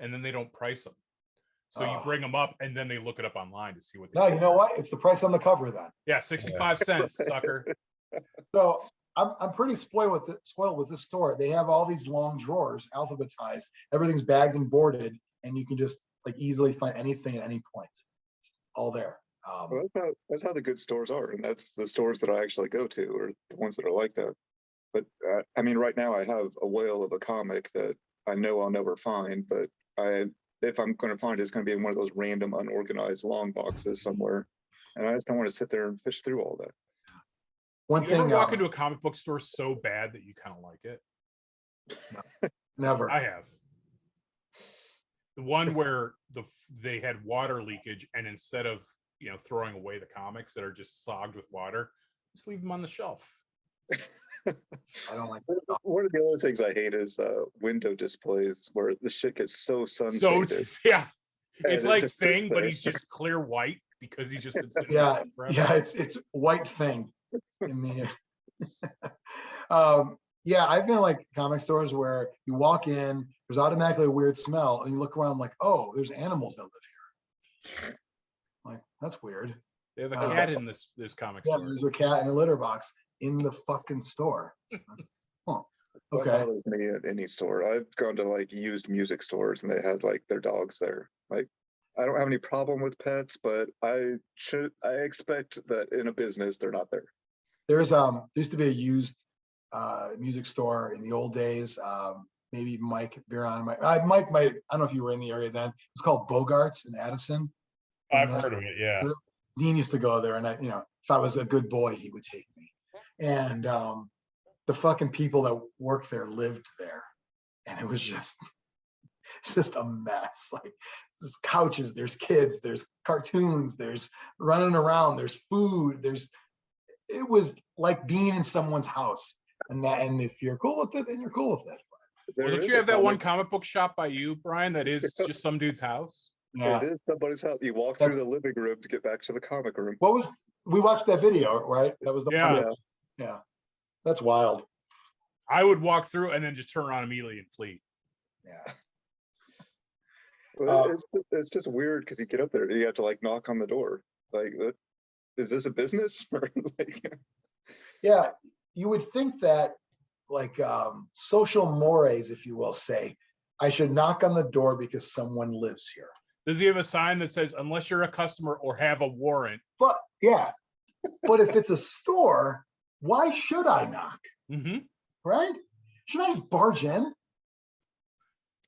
and then they don't price them. So you bring them up, and then they look it up online to see what. No, you know what? It's the price on the cover then. Yeah, 65 cents, sucker. So I'm pretty spoiled with this store. They have all these long drawers, alphabetized. Everything's bagged and boarded, and you can just like easily find anything at any point. It's all there. Well, that's how the good stores are, and that's the stores that I actually go to, or the ones that are like that. But I mean, right now I have a whale of a comic that I know I'll never find, but if I'm going to find it, it's going to be in one of those random, unorganized long boxes somewhere, and I just don't want to sit there and fish through all that. One thing, ever walk into a comic book store so bad that you kind of like it? Never. I have. The one where they had water leakage, and instead of throwing away the comics that are just sogged with water, just leave them on the shelf. I don't like that. One of the other things I hate is window displays where the shit gets so sun-shaded. Yeah, it's like Thing, but he's just clear white because he's just been sitting there forever. Yeah, it's white Thing in the Yeah, I've been like comic stores where you walk in, there's automatically a weird smell, and you look around like, oh, there's animals that live here. Like, that's weird. They have a cat in this comic Yeah, store. there's a cat in a litter box in the fucking store. Huh. That Okay. bothers me at any store. I've gone to like used music stores and they had like their dogs there. Like, I don't have any problem with pets, but I expect that in a business they're not there. There's used to be a used music store in the old days. Maybe Mike Biran, Mike might, I don't know if you were in the area then. It's called Bogarts in Addison. I've heard of it. Yeah. Dean used to go there, and if I was a good boy, he would take me. And the fucking people that worked there lived there, and it was just a mess. Like, there's couches, there's kids, there's cartoons, there's running around, there's food, it was like being in someone's house. And if you're cool with it, then you're cool with it. Well, don't you have that one comic book shop by you, Brian, that is just some dude's house? Yeah. It is somebody's house. You walk through the living room to get back to the comic room. We watched that video, right? That was the yeah. That's wild. I would walk through and then just turn around immediately and flee. Yeah. Well, it's just weird because you get up there and you have to like knock on the door. Like, is this a business? Yeah, you would think that like social mores, if you will, say, I should knock on the door because someone lives here. Does he have a sign that says, unless you're a customer or have a warrant? But yeah, but if it's a store, why should I knock? Mm-hmm. Right? Should I just barge in?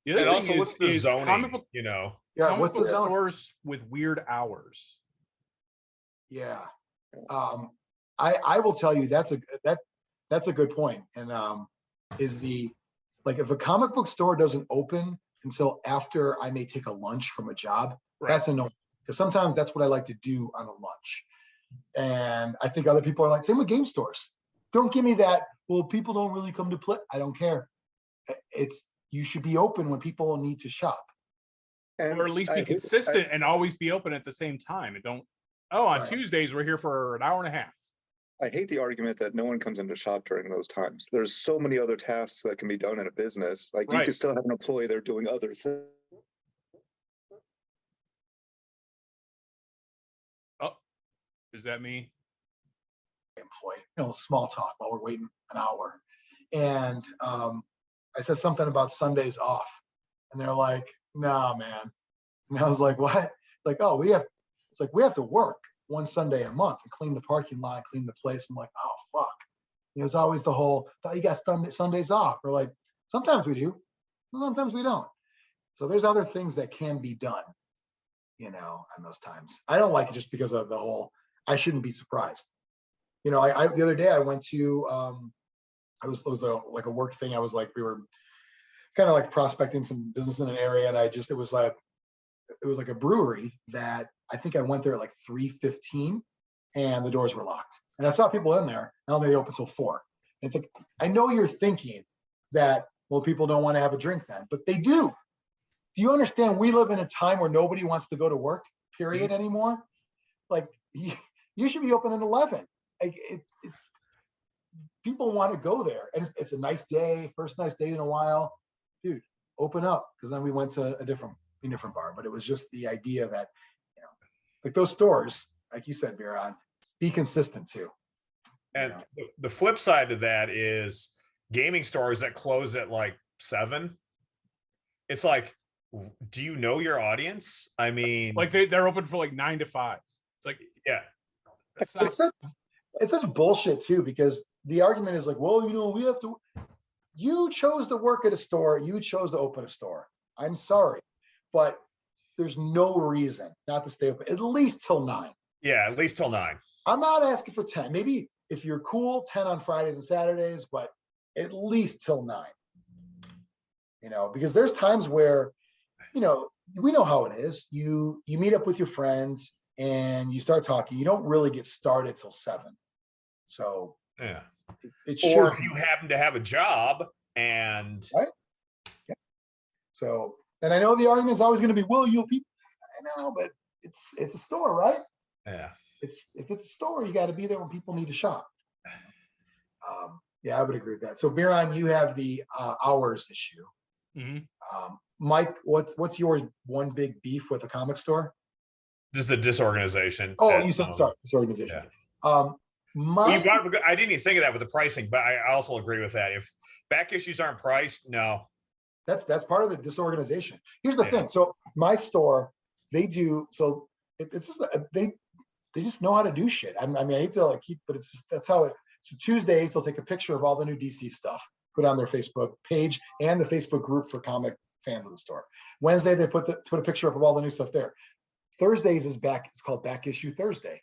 The other And thing also, what's the zoning? comic book Yeah, what's the zone? stores with weird hours. Yeah. I will tell you that's a good point. And if a comic book store doesn't open until after I may take a lunch from a job, that's annoying. Because sometimes that's what I like to do on a lunch. And I think other people are like, same with game stores. Don't give me that, well, people don't really come to play. I don't care. You should be open when people need to shop. Or at least be consistent and always be open at the same time. And don't, on Tuesdays, we're here for an hour and a half. I hate the argument that no one comes into shop during those times. There's so many other tasks that can be done in a business. Like, you could still have an employee there doing other things. Oh, is that me? Employee, small talk while we're waiting an hour. And I said something about Sundays off. And they're like, nah, man. And I was like, what? Like, oh, we have to work one Sunday a month and clean the parking lot, clean the place. I'm like, oh, fuck. It's always the whole, thought you got Sundays off. We're like, sometimes we do, sometimes we don't. So there's other things that can be done, on those times. I don't like it just because of the whole, I shouldn't be surprised. The other day I went to, it was a work thing. I was like, we were kind of like prospecting some business in an area. And it was like a brewery that I think I went there at like 3:15 and the doors were locked. And I saw people in there. Now they open till 4. And it's like, I know you're thinking that, well, people don't want to have a drink then, but they do. Do you understand? We live in a time where nobody wants to go to work, period, anymore. Like, you should be open at 11. Like, it's people want to go there. And it's a nice day, first nice day in a while. Dude, open up. Because then we went to a different bar. But it was just the idea that, like those stores, like you said, Biran, be consistent too. And the flip side of that is gaming stores that close at like 7. It's like, do you know your audience? I mean, like they're open for like 9 to 5. It's like, yeah, it's such bullshit too, because the argument is like, well, we have to. You chose to work at a store. You chose to open a store. I'm sorry, but there's no reason not to stay open at least till 9. Yeah, at least till 9. I'm not asking for 10. Maybe if you're cool, 10 on Fridays and Saturdays, but at least till 9. Because there's times where, we know how it is. You meet up with your friends and you start talking. You don't really get started till 7. So yeah. Or if you happen to have a job and right. Yeah. So, and I know the argument is always going to be, well, people. I know, but it's a store, right? Yeah. If it's a store, you got to be there when people need to shop. Yeah, I would agree with that. So Biran, you have the hours issue. Mike, what's your one big beef with a comic store? Just the disorganization. Oh, you said sorry, disorganization. Yeah. My, I didn't even think of that with the pricing, but I also agree with that. If back issues aren't priced, no. That's part of the disorganization. Here's the thing. So my store, they do so it's just they just know how to do shit. I mean, I hate to keep, but it's just, that's how it. So Tuesdays they'll take a picture of all the new DC stuff, put on their Facebook page and the Facebook group for comic fans of the store. Wednesday they put a picture up of all the new stuff there. Thursdays is back. It's called Back Issue Thursday.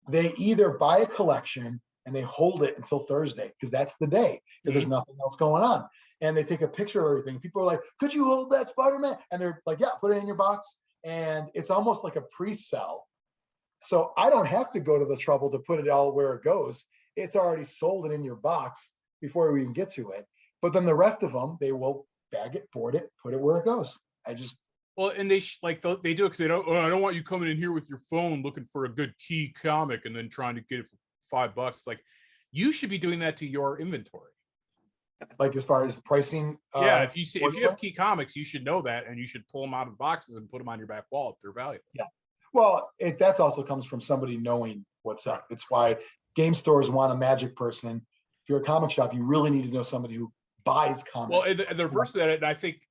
They either buy a collection and they hold it until Thursday because that's the day because there's nothing else going on. And they take a picture of everything. People are like, could you hold that Spider-Man? And they're like, yeah, put it in your box. And it's almost like a pre-sell. So I don't have to go to the trouble to put it all where it goes. It's already sold and in your box before we even get to it. But then the rest of them, they will bag it, board it, put it where it goes. Well, and they they do it because they don't. Oh, I don't want you coming in here with your phone looking for a good key comic and then trying to get it for $5. It's like you should be doing that to your inventory. Like as far as pricing. Yeah, if you have key comics, you should know that, and you should pull them out of the boxes and put them on your back wall if they're valuable. Yeah. Well, that's also comes from somebody knowing what's up. It's why game stores want a magic person. If you're a comic shop, you really need to know somebody who buys comics. Well, and the reverse of that, and I think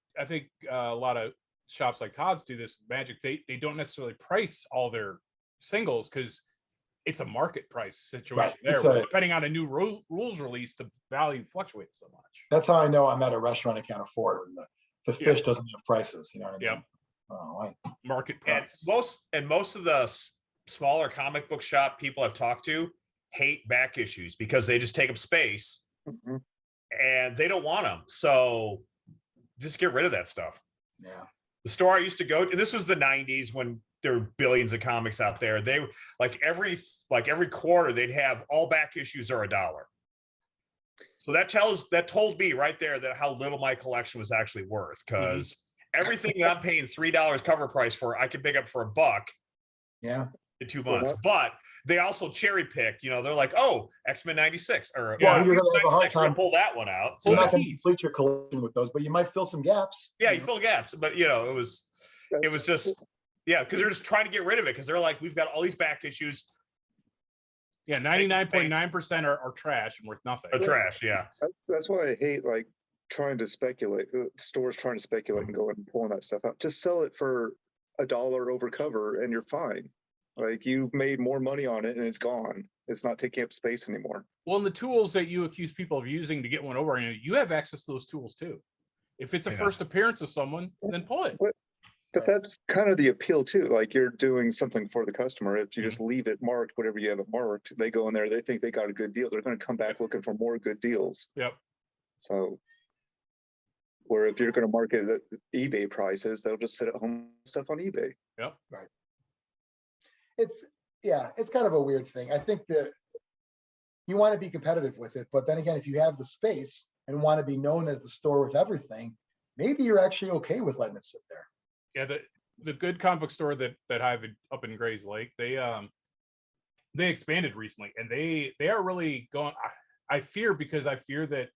a lot of shops like Todd's do this magic. They don't necessarily price all their singles because it's a market price situation there. Depending on a new rules release, the value fluctuates so much. That's how I know I'm at a restaurant I can't afford. And the fish doesn't have prices. You know what I mean? Market price. And most of the smaller comic book shop people I've talked to hate back issues because they just take up space and they don't want them. So just get rid of that stuff. Yeah. The store I used to go to, this was the 90s when there were billions of comics out there. They every quarter they'd have all back issues are $1. So that told me right there that how little my collection was actually worth, because everything that I'm paying $3 cover price for, I could pick up for $1. Yeah. In 2 months. But they also cherry pick, they're like, oh, X-Men 96 or you're gonna have a hard time pull that one out. So you're not gonna complete your collection with those, but you might fill some gaps. Yeah, you fill gaps, but it was just because they're just trying to get rid of it because they're like, we've got all these back issues. Yeah, 99.9% are trash and worth nothing. Are trash, yeah. That's why I hate trying to speculate. Stores trying to speculate and go and pulling that stuff out. Just sell it for $1 over cover and you're fine. You've made more money on it and it's gone. It's not taking up space anymore. Well, and the tools that you accuse people of using to get one over, you have access to those tools too. If it's a first appearance of someone, then pull it. But that's kind of the appeal too. You're doing something for the customer. If you just leave it marked, whatever you have it marked, they go in there, they think they got a good deal. They're going to come back looking for more good deals. Yep. So, or if you're going to market at eBay prices, they'll just sit at home stuff on eBay. Yep. Right. It's kind of a weird thing. I think that you want to be competitive with it, but then again, if you have the space and want to be known as the store with everything, maybe you're actually okay with letting it sit there. Yeah, the good comic book store that I have up in Grays Lake, they expanded recently, and they are really going. I fear that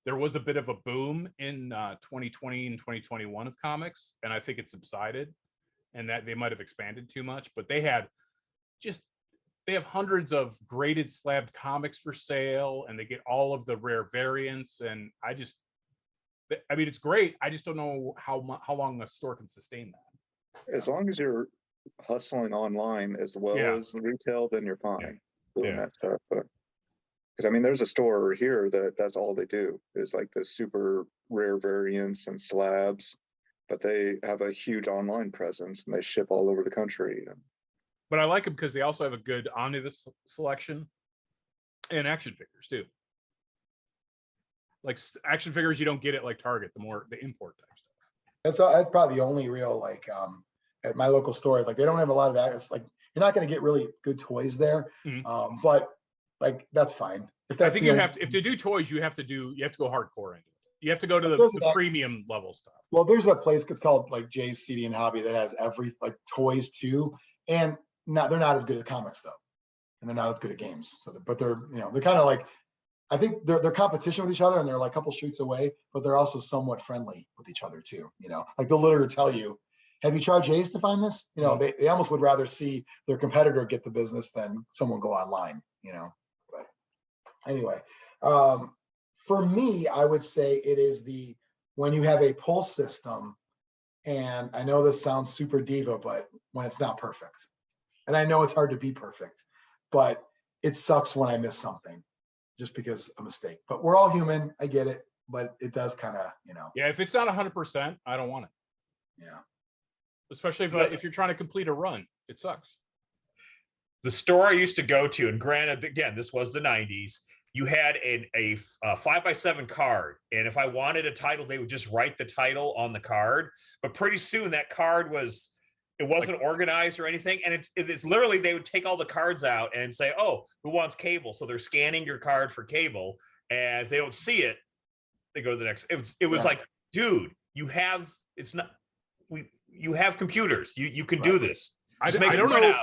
there was a bit of a boom in 2020 and 2021 of comics, and I think it subsided, and that they might have expanded too much. But they have hundreds of graded slabbed comics for sale, and they get all of the rare variants. And it's great. I just don't know how long a store can sustain that. As long as you're hustling online as well as retail, then you're fine doing that stuff. Because there's a store here that's all they do is the super rare variants and slabs, but they have a huge online presence and they ship all over the country. But I like them because they also have a good omnibus selection and action figures too. Action figures you don't get at Target, the import type stuff. That's probably the only real at my local store. They don't have a lot of that. It's you're not going to get really good toys there, but that's fine. I think if to do toys, you have to go hardcore into it. You have to go to the premium level stuff. Well, there's a place it's called Jay's CD and Hobby that has every toys too, and they're not as good at comics though, and they're not as good at games. So, but they're kind of I think they're competition with each other, and they're like a couple streets away, but they're also somewhat friendly with each other too. You know, like they'll literally tell you, have you tried Jay's to find this? You know, they almost would rather see their competitor get the business than someone go online, you know. But anyway, for me, I would say it is when you have a pull system, and I know this sounds super diva, but when it's not perfect. And I know it's hard to be perfect, but it sucks when I miss something just because a mistake. But we're all human. I get it, but it does kind of, you know. Yeah, if it's not 100%, I don't want it. Yeah. Especially if you're trying to complete a run, it sucks. The store I used to go to, and granted, again, this was the 90s, you had a 5x7 card. And if I wanted a title, they would just write the title on the card. But pretty soon that card it wasn't organized or anything. And it's literally, they would take all the cards out and say, oh, who wants cable? So they're scanning your card for cable. And if they don't see it, they go to the next. It was like, dude, you have computers. You can do this. I don't know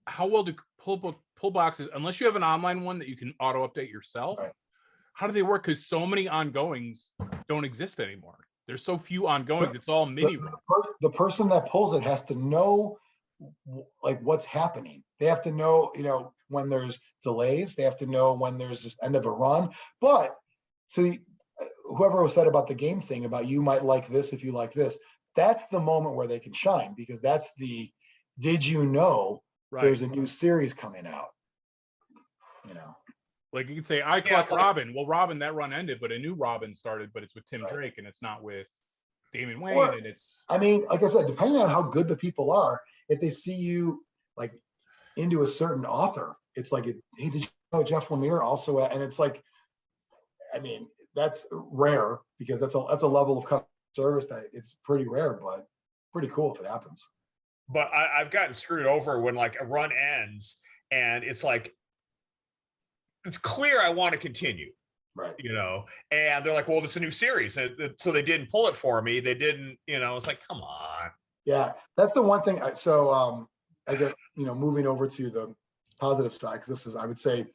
how well do pull boxes, unless you have an online one that you can auto update yourself. Right. How do they work? Because so many ongoings don't exist anymore. There's so few ongoings. It's all mini. The person that pulls it has to know like what's happening. They have to know, you know, when there's delays. They have to know when there's this end of a run. But so whoever was said about the game thing about you might like this if you like this, that's the moment where they can shine, because that's did you know there's a new series coming out? You know. Like you could say, I collect Robin. Well, Robin, that run ended, but a new Robin started, but it's with Tim Drake and it's not with Damon Wayne. And it's, I mean, like I said, depending on how good the people are, if they see you like into a certain author, it's like, hey, did you know Jeff Lemire also? And it's like, I mean, that's rare because that's a level of customer service that it's pretty rare, but pretty cool if it happens. But I've gotten screwed over when like a run ends and it's like, it's clear I want to continue, right? You know, and they're like, well, it's a new series. So they didn't pull it for me. They didn't, you know, it's like, come on. Yeah, that's the one thing. So I guess, you know, moving over to the positive side, because this is, I would say,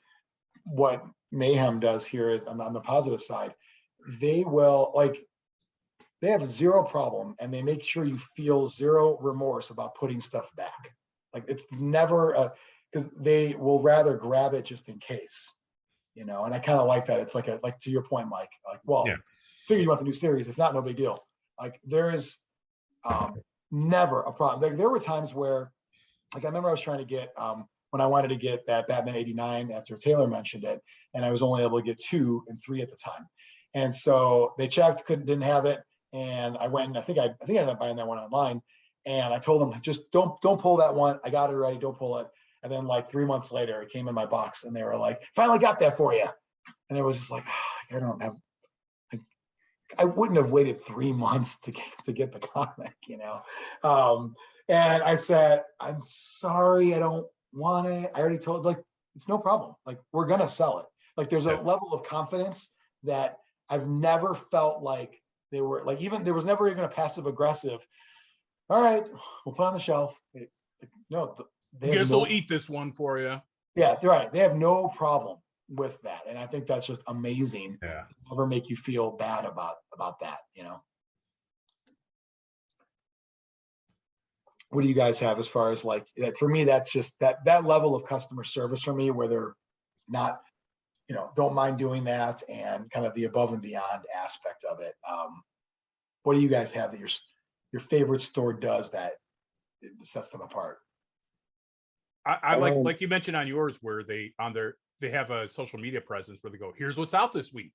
what Mayhem does here is on the positive side, they have zero problem and they make sure you feel zero remorse about putting stuff back. Like it's never because they will rather grab it just in case, you know. And I kind of like that. It's like to your point, Mike. Like, well, figure you want the new series. If not, no big deal. Like there is never a problem. Like, there were times where, like I remember I was trying to get when I wanted to get that Batman '89 after Taylor mentioned it, and I was only able to get 2 and 3 at the time. And so they checked, didn't have it. And I went, and I think I ended up buying that one online. And I told them, just don't pull that one. I got it already. Don't pull it. And then like 3 months later, it came in my box, and they were like, "Finally got that for you." And it was just like, I don't have. I wouldn't have waited 3 months to get the comic, you know. And I said, "I'm sorry, I don't want it. I already told, like, it's no problem. Like, we're gonna sell it." Like, there's a level of confidence that I've never felt like they were like, even there was never even a passive aggressive, all right, we'll put it on the shelf. No, they guess we'll eat this one for you. Yeah, they're right. They have no problem with that. And I think that's just amazing. Yeah. To never make you feel bad about that, you know. What do you guys have as far as like, for me, that's just that level of customer service for me, where they're not, you know, don't mind doing that, and kind of the above and beyond aspect of it. What do you guys have that your favorite store does that it sets them apart? I like you mentioned on yours, where they have a social media presence where they go, here's what's out this week.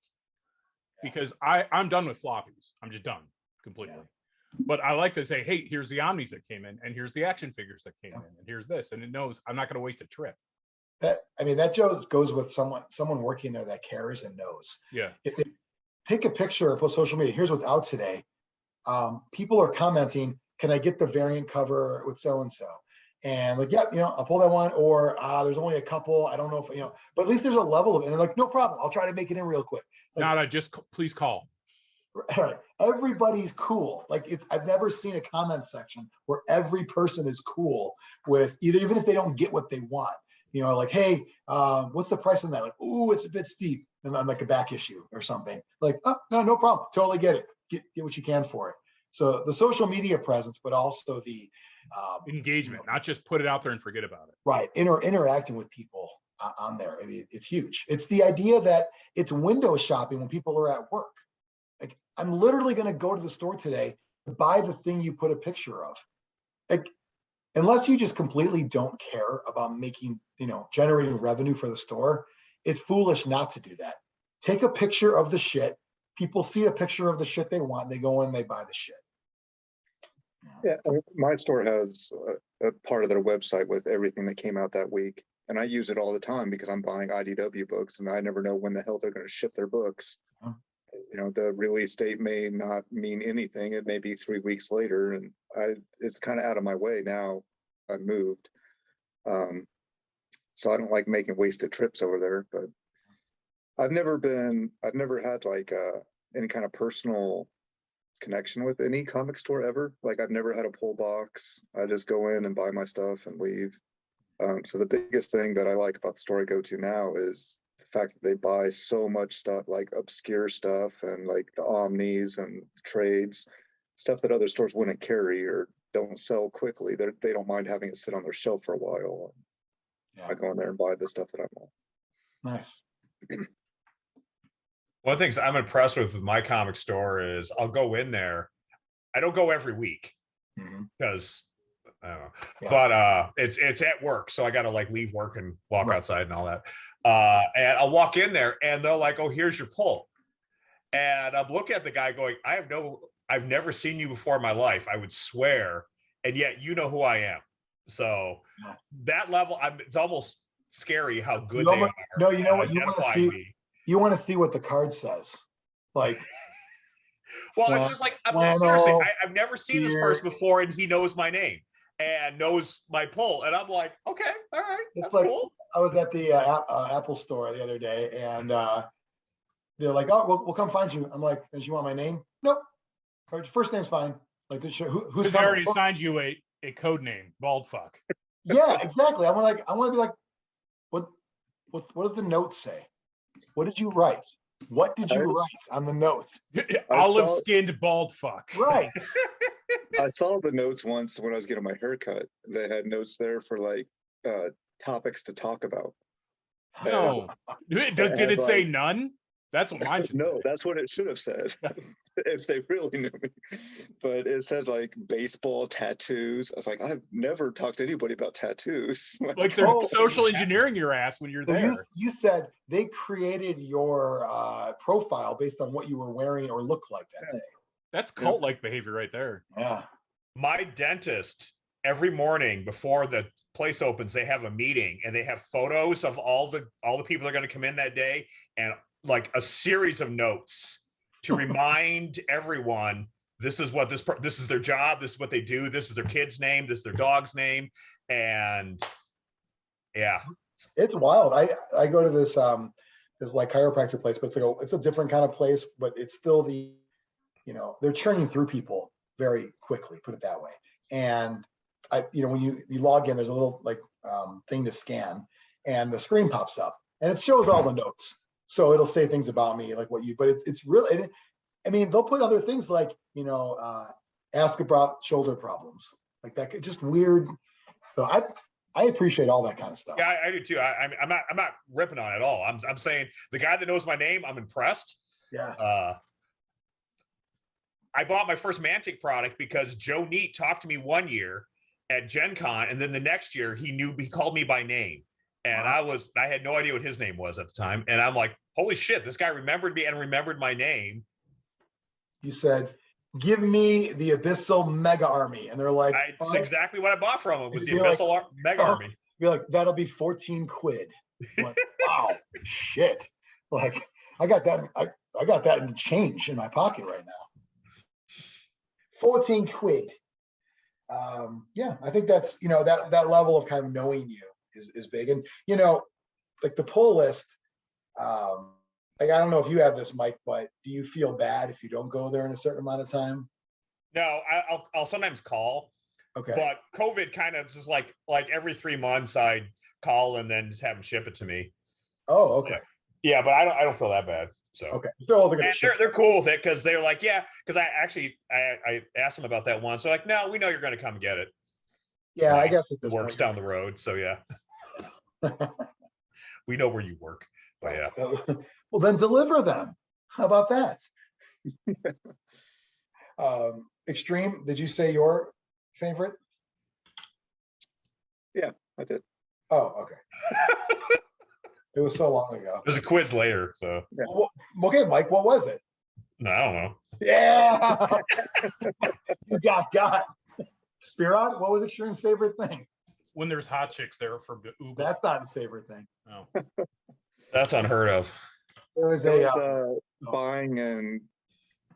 Because I'm done with floppies. I'm just done completely. Yeah. But I like to say, hey, here's the Omnis that came in, and here's the action figures that came in, and here's this, and it knows I'm not going to waste a trip. That goes with someone working there that cares and knows. Yeah. If they take a picture or post social media, here's what's out today. People are commenting, can I get the variant cover with so and so? And like, yep, you know, I'll pull that one. Or there's only a couple. I don't know if, you know, but at least there's a level of it. And they're like, no problem. I'll try to make it in real quick. Like, just please call. Right. Everybody's cool. Like I've never seen a comment section where every person is cool with even if they don't get what they want. You know, like, hey, what's the price on that? Like, ooh, it's a bit steep. and on like a back issue or something. Like, oh, no problem. Totally get it. Get what you can for it. So the social media presence, but also the engagement, not just put it out there and forget about it. Right. Interacting with people on there. I mean, it's huge. It's the idea that it's window shopping when people are at work. Like, I'm literally going to go to the store today to buy the thing you put a picture of. Like, unless you just completely don't care about making, generating revenue for the store, it's foolish not to do that. Take a picture of the shit. People see a picture of the shit they want. They go in, they buy the shit. Yeah, my store has a part of their website with everything that came out that week. And I use it all the time because I'm buying IDW books and I never know when the hell they're going to ship their books. The release date may not mean anything. It may be 3 weeks later. And it's kind of out of my way now. I moved. So I don't like making wasted trips over there, but I've never had like any kind of personal connection with any comic store ever. Like, I've never had a pull box. I just go in and buy my stuff and leave. So the biggest thing that I like about the store I go to now is the fact that they buy so much stuff, like obscure stuff and like the omnis and trades, stuff that other stores wouldn't carry or don't sell quickly. They don't mind having it sit on their shelf for a while. Yeah. I go in there and buy the stuff that I want. Nice. One of the things I'm impressed with my comic store is I'll go in there. I don't go every week because I don't know, but it's at work, so I got to like leave work and walk outside and all that. And I'll walk in there, and they're like, "Oh, here's your pull," and I'm looking at the guy going, "I've never seen you before in my life. I would swear, and yet you know who I am." So that level, it's almost scary how good they are. No, you know what you want to see. Me. You want to see what the card says, like. Well, it's just like, seriously, I've never seen this person before, and he knows my name and knows my pull, and I'm like, okay, all right, that's like, cool. I was at the Apple store the other day, and they're like, "Oh, we'll come find you." I'm like, "Does you want my name?" Nope. First name's fine. Like, who's they already signed you a code name, bald fuck. Yeah, exactly. I want to be like, what does the note say? What did you write? What did you write on the notes? Olive-skinned bald fuck. Right. I saw the notes once when I was getting my haircut. They had notes there for like topics to talk about. No. Did it say none? That's what mine should No, say. that's what it should have said. If they really knew me. But it said like baseball, tattoos. I was like, I've never talked to anybody about tattoos. Like they're social engineering your ass when you're there. You said they created your profile based on what you were wearing or looked like that day. That's cult-like behavior right there. Yeah. My dentist, every morning before the place opens, they have a meeting and they have photos of all the people that are going to come in that day and like a series of notes to remind everyone this is what this is their job, this is what they do, this is their kid's name, this is their dog's name, and yeah, it's wild. I go to this like chiropractor place, but it's a different kind of place, but it's still they're churning through people very quickly, put it that way. And when you log in, there's a little like thing to scan, and the screen pops up, and it shows all the notes. So it'll say things about me, like but it's really, I mean, they'll put other things like, ask about shoulder problems, like that, just weird. So I appreciate all that kind of stuff. Yeah, I do too. I'm not ripping on it at all. I'm saying the guy that knows my name, I'm impressed. Yeah. I bought my first Mantic product because Joe Neat talked to me one year at Gen Con, and then the next year he called me by name. And wow. I had no idea what his name was at the time. And I'm like, holy shit, this guy remembered me and remembered my name. You said, give me the Abyssal Mega Army. And they're like, that's exactly what I bought from him, was the Abyssal Mega Army. Be like, that'll be 14 quid. I'm like, wow, shit. Like, I got that in change in my pocket right now. 14 quid. Yeah, I think that's, that level of kind of knowing you is big. And, like the pull list, like, I don't know if you have this, Mike, but do you feel bad if you don't go there in a certain amount of time? No, I'll sometimes call. Okay. But COVID kind of just like every 3 months I'd call and then just have them ship it to me. Oh, okay. Yeah, but I don't feel that bad. So Okay, so they're cool with it because they're like, yeah, because I asked them about that once. So like, no, we know you're going to come get it. Yeah, I guess it works down the road. So yeah, we know where you work. But right, yeah. so, well, then deliver them. How about that? Xtreme, did you say your favorite? Yeah, I did. Oh, okay. It was so long ago. There's a quiz later, so Yeah. Well, okay, Mike, what was it? no, I don't know. Yeah, you got. Biran, what was Xtreme's favorite thing? When there's hot chicks there for Google. That's not his favorite thing. No. That's unheard of. There was buying and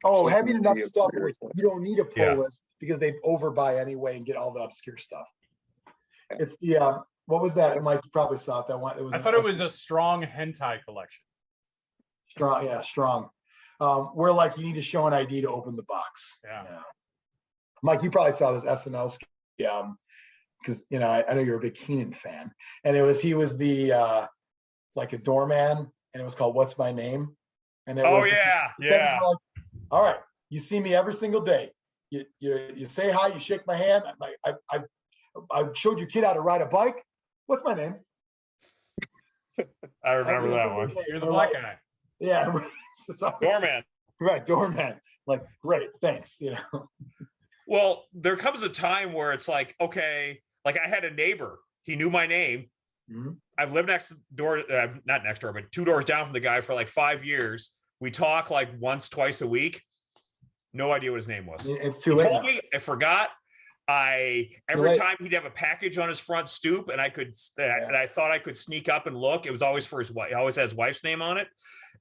having enough the stuff obscure where stuff. you don't need a pull Yeah. list because they overbuy anyway and get all the obscure stuff. It's the what was that? Mike, you probably saw it. That one. It was. I thought it was a strong hentai collection. strong. Yeah, strong. Where like you need to show an ID to open the box. Yeah. Mike, you probably saw this SNL because I know you're a big Keenan fan, and he was the like a doorman, and it was called "What's My Name," and it was yeah. like, all right, you see me every single day. You say hi, you shake my hand. I showed your kid how to ride a bike. What's my name? I remember that one. You're the black guy. Yeah, Doorman. Right, doorman. Like, great, thanks. Well, there comes a time where it's like, okay, like I had a neighbor. He knew my name. Mhm. I've lived next door, not next door, but 2 doors down from the guy for like 5 years. We talk like once, twice a week. No idea what his name was. It's too late. Told me, I forgot. Every late. time he'd have a package on his front stoop, and I thought I could sneak up and look. It was always for his wife. He always has his wife's name on it.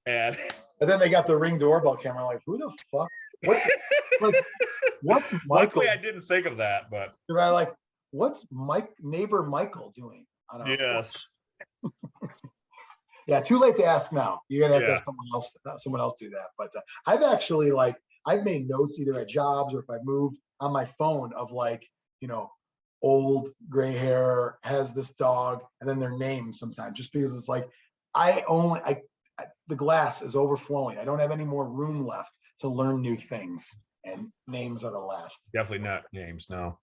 And then they got the Ring doorbell camera. Like, who the fuck? What's Michael? Luckily, I didn't think of that, but What's neighbor Michael doing? Yes. Yeah, too late to ask now. You're gonna have to have someone else do that. But I've actually I've made notes either at jobs or if I moved on my phone of old gray hair has this dog and then their name sometimes just because it's like the glass is overflowing. I don't have any more room left to learn new things, and names are the last. Definitely not names. No.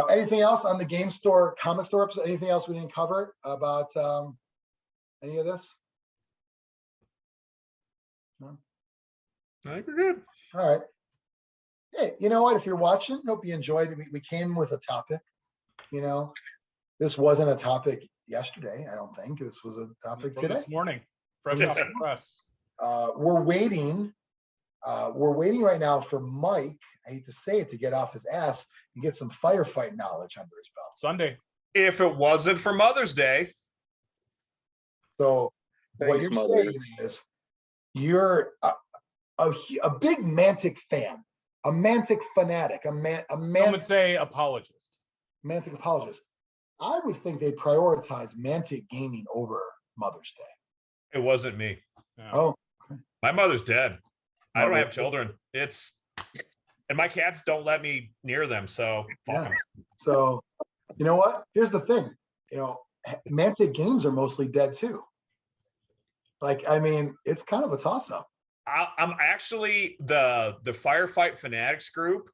Anything else on the game store, comic store episode? Anything else we didn't cover about any of this? No? I think we're good. All right. Hey, you know what? If you're watching, hope you enjoyed it. We came with a topic. This wasn't a topic yesterday, I don't think. This was a topic today. This morning. Fresh off the press. We're waiting right now for Mike, I hate to say it, to get off his ass and get some firefight knowledge under his belt. Sunday. If it wasn't for Mother's Day. So what you're saying is you're a big Mantic fan, a Mantic fanatic, Some would say apologist. Mantic apologist. I would think they prioritize Mantic gaming over Mother's Day. It wasn't me. No. Oh, My mother's dead. I don't have children. And my cats don't let me near them. So fuck them. So, you know what? Here's the thing. Mantic games are mostly dead too. It's kind of a toss-up. I'm actually the Firefight Fanatics group.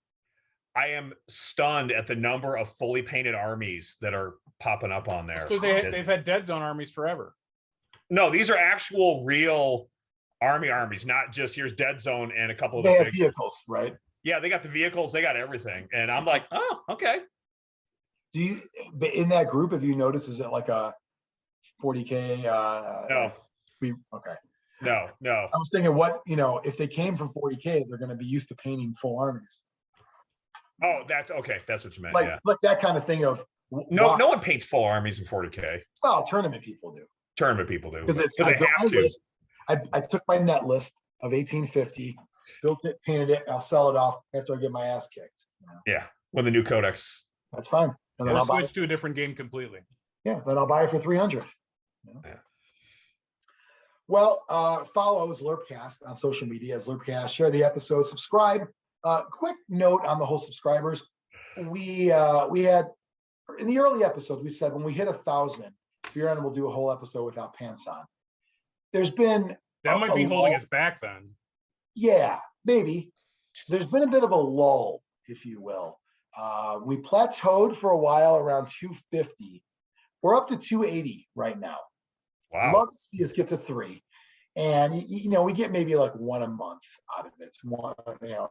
I am stunned at the number of fully painted armies that are popping up on there. Because they've had Dead Zone armies forever. No, these are actual real armies, not just here's Dead Zone and a couple of they have vehicles, right? Yeah, they got the vehicles, they got everything. And I'm like, oh, okay. Do you, in that group, have you noticed, is it like a 40K? No. Okay. No. I was thinking if they came from 40K, they're going to be used to painting full armies. Oh, that's okay. That's what you meant. Like that kind of thing of. No one paints full armies in 40K. Well, tournament people do. Because they have to. I took my net list of 1850, built it, painted it, and I'll sell it off after I get my ass kicked. Yeah, when the new codex. That's fine. And then Or I'll buy switch to a different game completely. Yeah, then I'll buy it for 300. Yeah. Well, follow Zlurpcast on social media as Zlurpcast. Share the episode. Subscribe. Quick note on the whole subscribers. We had in the early episodes we said when we hit 1,000, Biran will do a whole episode without pants on. There's been That might be holding lull. us back then. Yeah, maybe. There's been a bit of a lull, if you will. We plateaued for a while around 250. We're up to 280 right now. Wow. Love to see us get to 3. And we get maybe like 1 a month out of it. One,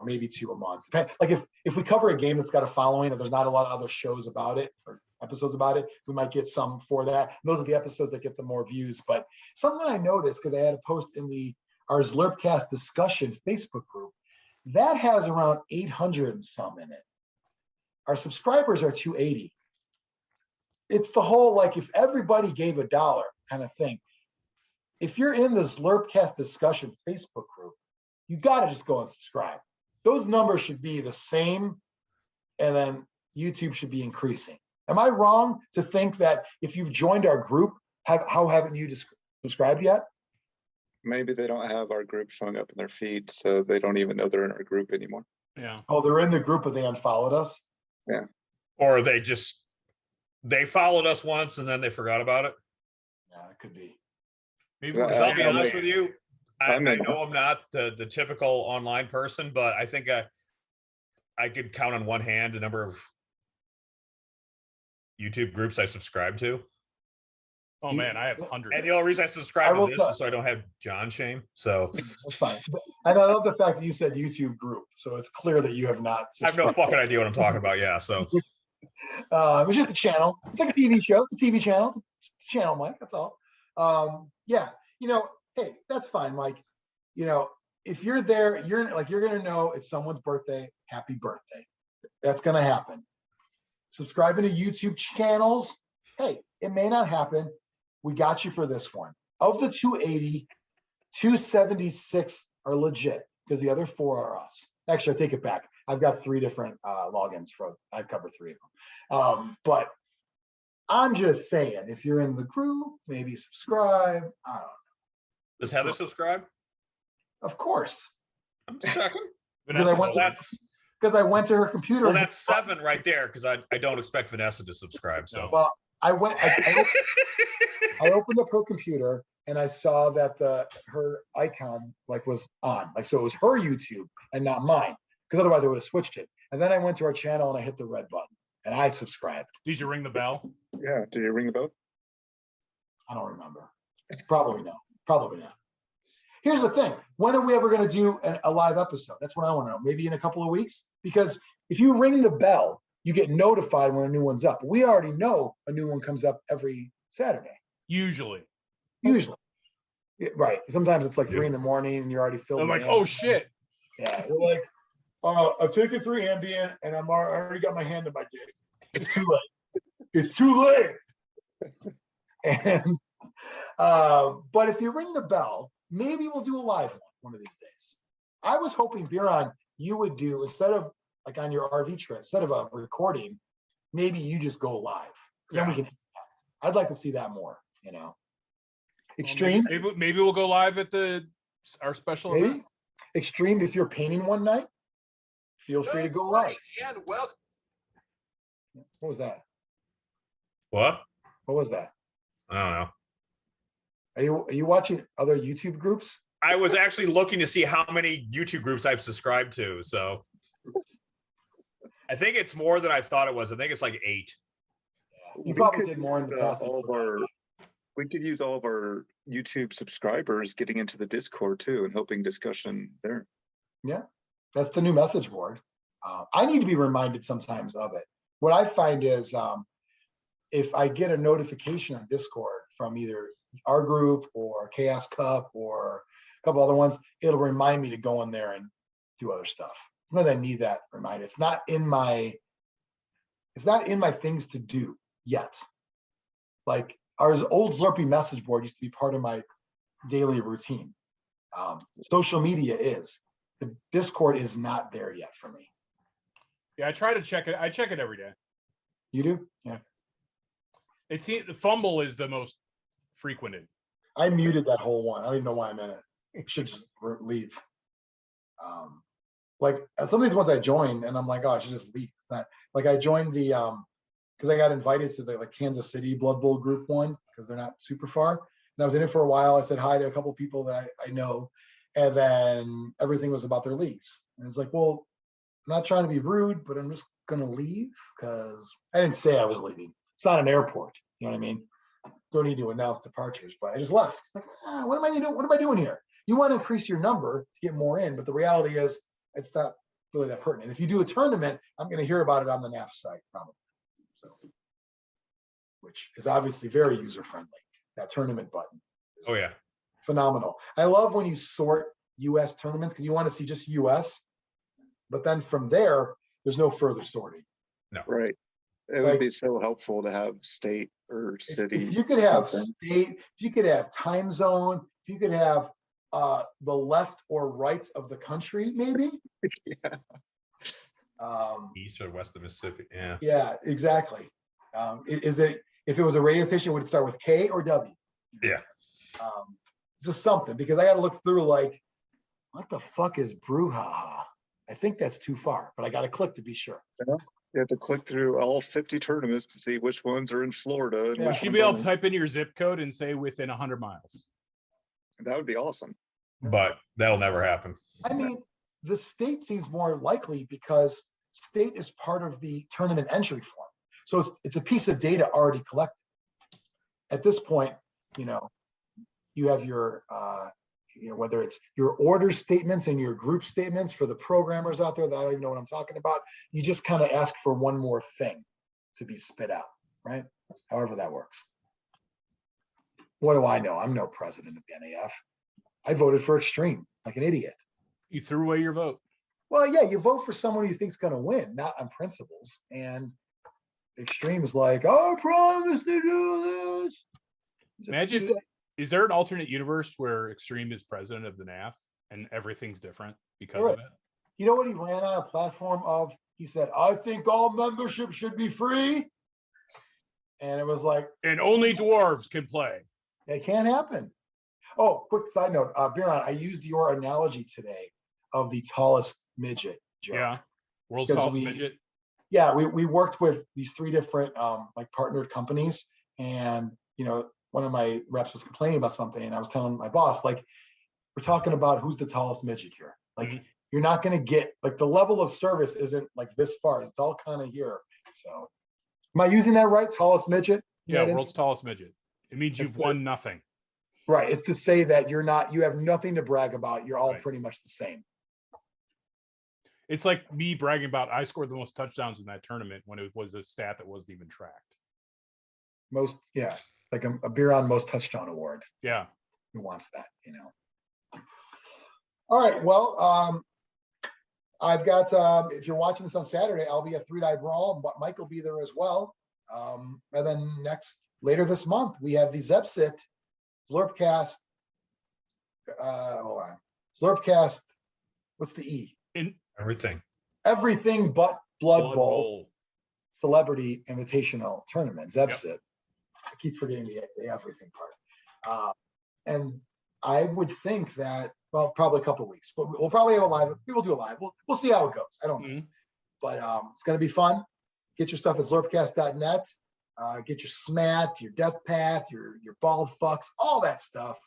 maybe 2 a month. Like if we cover a game that's got a following and there's not a lot of other shows about it or episodes about it, we might get some for that. And those are the episodes that get the more views. But something I noticed, because I had a post in our Zlurpcast discussion Facebook group, that has around 800 and some in it. Our subscribers are 280. It's the whole, like, if everybody gave $1 kind of thing. If you're in the Zlurpcast discussion Facebook group, you got to just go and subscribe. Those numbers should be the same, and then YouTube should be increasing. Am I wrong to think that if you've joined our group, how haven't you subscribed yet? Maybe they don't have our group showing up in their feed, so they don't even know they're in our group anymore. Yeah. Oh, they're in the group, but they unfollowed us? Yeah. Or they followed us once and then they forgot about it. Yeah, it could be. Maybe Yeah, we're I'll be just honest with you. I I'm in. know I'm not the typical online person, but I think I could count on one hand the number of YouTube groups I subscribe to. Oh man, I have hundreds. And the only reason I subscribe I will to this tell- is so I don't have John shame. So That's fine. And I love the fact that you said YouTube group, so it's clear that you have not I have no subscribed. fucking idea what I'm talking about. Yeah. So It's just a channel. It's like a TV show. It's a TV channel. It's a channel, Mike. That's all. Yeah. Hey, that's fine, Mike. If you're there, you're gonna know it's someone's birthday. Happy birthday. That's gonna happen. Subscribing to YouTube channels. Hey, it may not happen. We got you for this one. Of the 280, 276 are legit because the other 4 are us. Actually, I take it back. I've got 3 different logins I cover 3 of them. But I'm just saying, if you're in the group, maybe subscribe. I don't know. does Heather subscribe? Of course, I'm just checking. Because I went Well, to- because I went to her computer. well, and- that's 7 right there because I don't expect Vanessa to subscribe. So Well, I went. I opened up her computer and I saw that her icon was on, so it was her YouTube and not mine, because otherwise I would have switched it. And then I went to our channel and I hit the red button and I subscribed. Did you ring the bell? Yeah. Did you ring the bell? I don't remember. Probably no. Probably not. Here's the thing. When are we ever going to do a live episode? That's what I want to know. Maybe in a couple of weeks? Because if you ring the bell, you get notified when a new one's up. We already know a new one comes up every Saturday. Usually. Usually. Yeah, right. Sometimes it's like 3 in the morning and you're already filming. I'm like, oh shit. Yeah. You're like, I've taken 3 Ambien and I already got my hand in my dick. It's too late. It's too late. And but if you ring the bell, maybe we'll do a live one of these days. I was hoping, Biran, you would do, instead of like on your RV trip, instead of a recording, maybe you just go live. Then we can. I'd like to see that more. Xtreme. Maybe we'll go live at our special event. Maybe Xtreme. If you're painting one night, feel free to go live. And well, What was that? what? What was that? I don't know. Are you watching other YouTube groups? I was actually looking to see how many YouTube groups I've subscribed to. So I think it's more than I thought it was. I think it's like 8. You probably did more in the past. We could use all of our YouTube subscribers getting into the Discord too and helping discussion there. Yeah, that's the new message board. I need to be reminded sometimes of it. What I find is if I get a notification on Discord from either our group or Chaos Cup or a couple other ones, it'll remind me to go in there and do other stuff. Sometimes I need that reminder. It's not in my things to do yet. Like our old Zlurpy message board used to be part of my daily routine. Social media is. The Discord is not there yet for me. yeah, I try to check it. I check it every day. You do? Yeah. The Fumble is the most frequented. I muted that whole one. I don't even know why I'm in it. I should just leave. Like some of these ones I joined and I'm like, oh, I should just leave. Like I joined the because I got invited to the like Kansas City Blood Bowl Group 1 because they're not super far. And I was in it for a while. I said hi to a couple people that I know, and then everything was about their leagues. And it's like, well, I'm not trying to be rude, but I'm just gonna leave because I didn't say I was leaving. It's not an airport, you know what I mean? Don't need to announce departures, but I just left. It's like, what am I doing? What am I doing here? You want to increase your number to get more in, but the reality is it's not really that pertinent. If you do a tournament, I'm going to hear about it on the NAF site probably. So, which is obviously very user friendly. That tournament button. Oh yeah, phenomenal. I love when you sort US tournaments because you want to see just US, but then from there, there's no further sorting. no, Right. It would be so helpful to have state or city. If you could have something. state, if you could have time zone, if you could have the left or right of the country, maybe. Yeah. east or west of Mississippi. Yeah, Yeah, exactly. Is it, if it was a radio station, would it start with K or W? yeah. Just something, because I got to look through like, what the fuck is brouhaha? I think that's too far, but I got to click to be sure. You have to click through all 50 tournaments to see which ones are in Florida. And Yeah. You which should ones be able to aren't. type in your zip code and say within 100 miles. That would be awesome. But that'll never happen. I mean, the state seems more likely because state is part of the tournament entry form. So it's a piece of data already collected. At this point, you have your, whether it's your order statements and your group statements for the programmers out there that I don't even know what I'm talking about. You just kind of ask for one more thing to be spit out, right? However that works. What do I know? I'm no president of the NAF. I voted for Xtreme like an idiot. You threw away your vote. Well, yeah, you vote for someone you think's going to win, not on principles. And Xtreme is like, oh, I promise to do this. Imagine, is there an alternate universe where Xtreme is president of the NAF and everything's different because of it? You know what he ran on a platform of? He said, I think all membership should be free. And it was like, And only dwarves can play. it can't happen. Oh, quick side note, Biran, I used your analogy today of the tallest midget joke. Yeah. World's Because tallest midget. Yeah, we worked with these 3 different like partnered companies, and one of my reps was complaining about something, and I was telling my boss, like, we're talking about who's the tallest midget here. Like, you're not going to get, like, the level of service isn't like this far. It's all kind of here. So, am I using that right? Tallest midget? Yeah, That world's instance? tallest midget. It means you've That's won nothing. Right. It's to say that you have nothing to brag about. You're all Right. pretty much the same. It's like me bragging about I scored the most touchdowns in that tournament when it was a stat that wasn't even tracked. Like a Biran most touchdown award. Yeah. Who wants that, All right, well, I've got, if you're watching this on Saturday, I'll be at 3-Die Brawl, but Mike will be there as well. And then later this month, we have the Zepsit Zlurpcast, hold on, Zlurpcast, what's the E? In Everything. Everything but Blood Blood Bowl Bowl. Celebrity Invitational Tournament, Zepsit. I keep forgetting the everything part. And I would think that, well, probably a couple of weeks, but we'll probably have a live. We will do a live. We'll see how it goes. I don't know. But it's going to be fun. Get your stuff at zlurpcast.net. Get your SMAT, your Death Path, your bald fucks, all that stuff.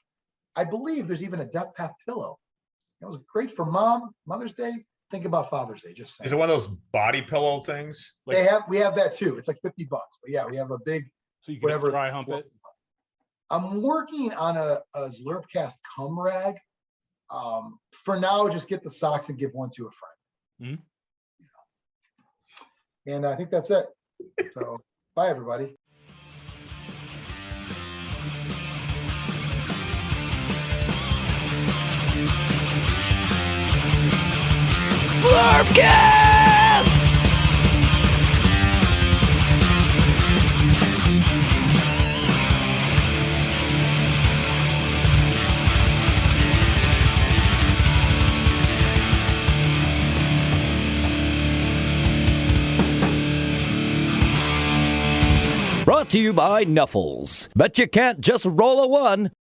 I believe there's even a Death Path pillow. It was great for Mother's Day. Think about Father's Day. Just saying. Is it one of those body pillow things? Like, we have that too. It's like $50. But yeah, we have a big so you can just whatever. dry hump it. I'm working on a Zlurpcast cum rag. For now, just get the socks and give one to a friend. And I think that's it. So bye, everybody. Zlurpcast! Brought to you by Nuffles. Bet you can't just roll a one.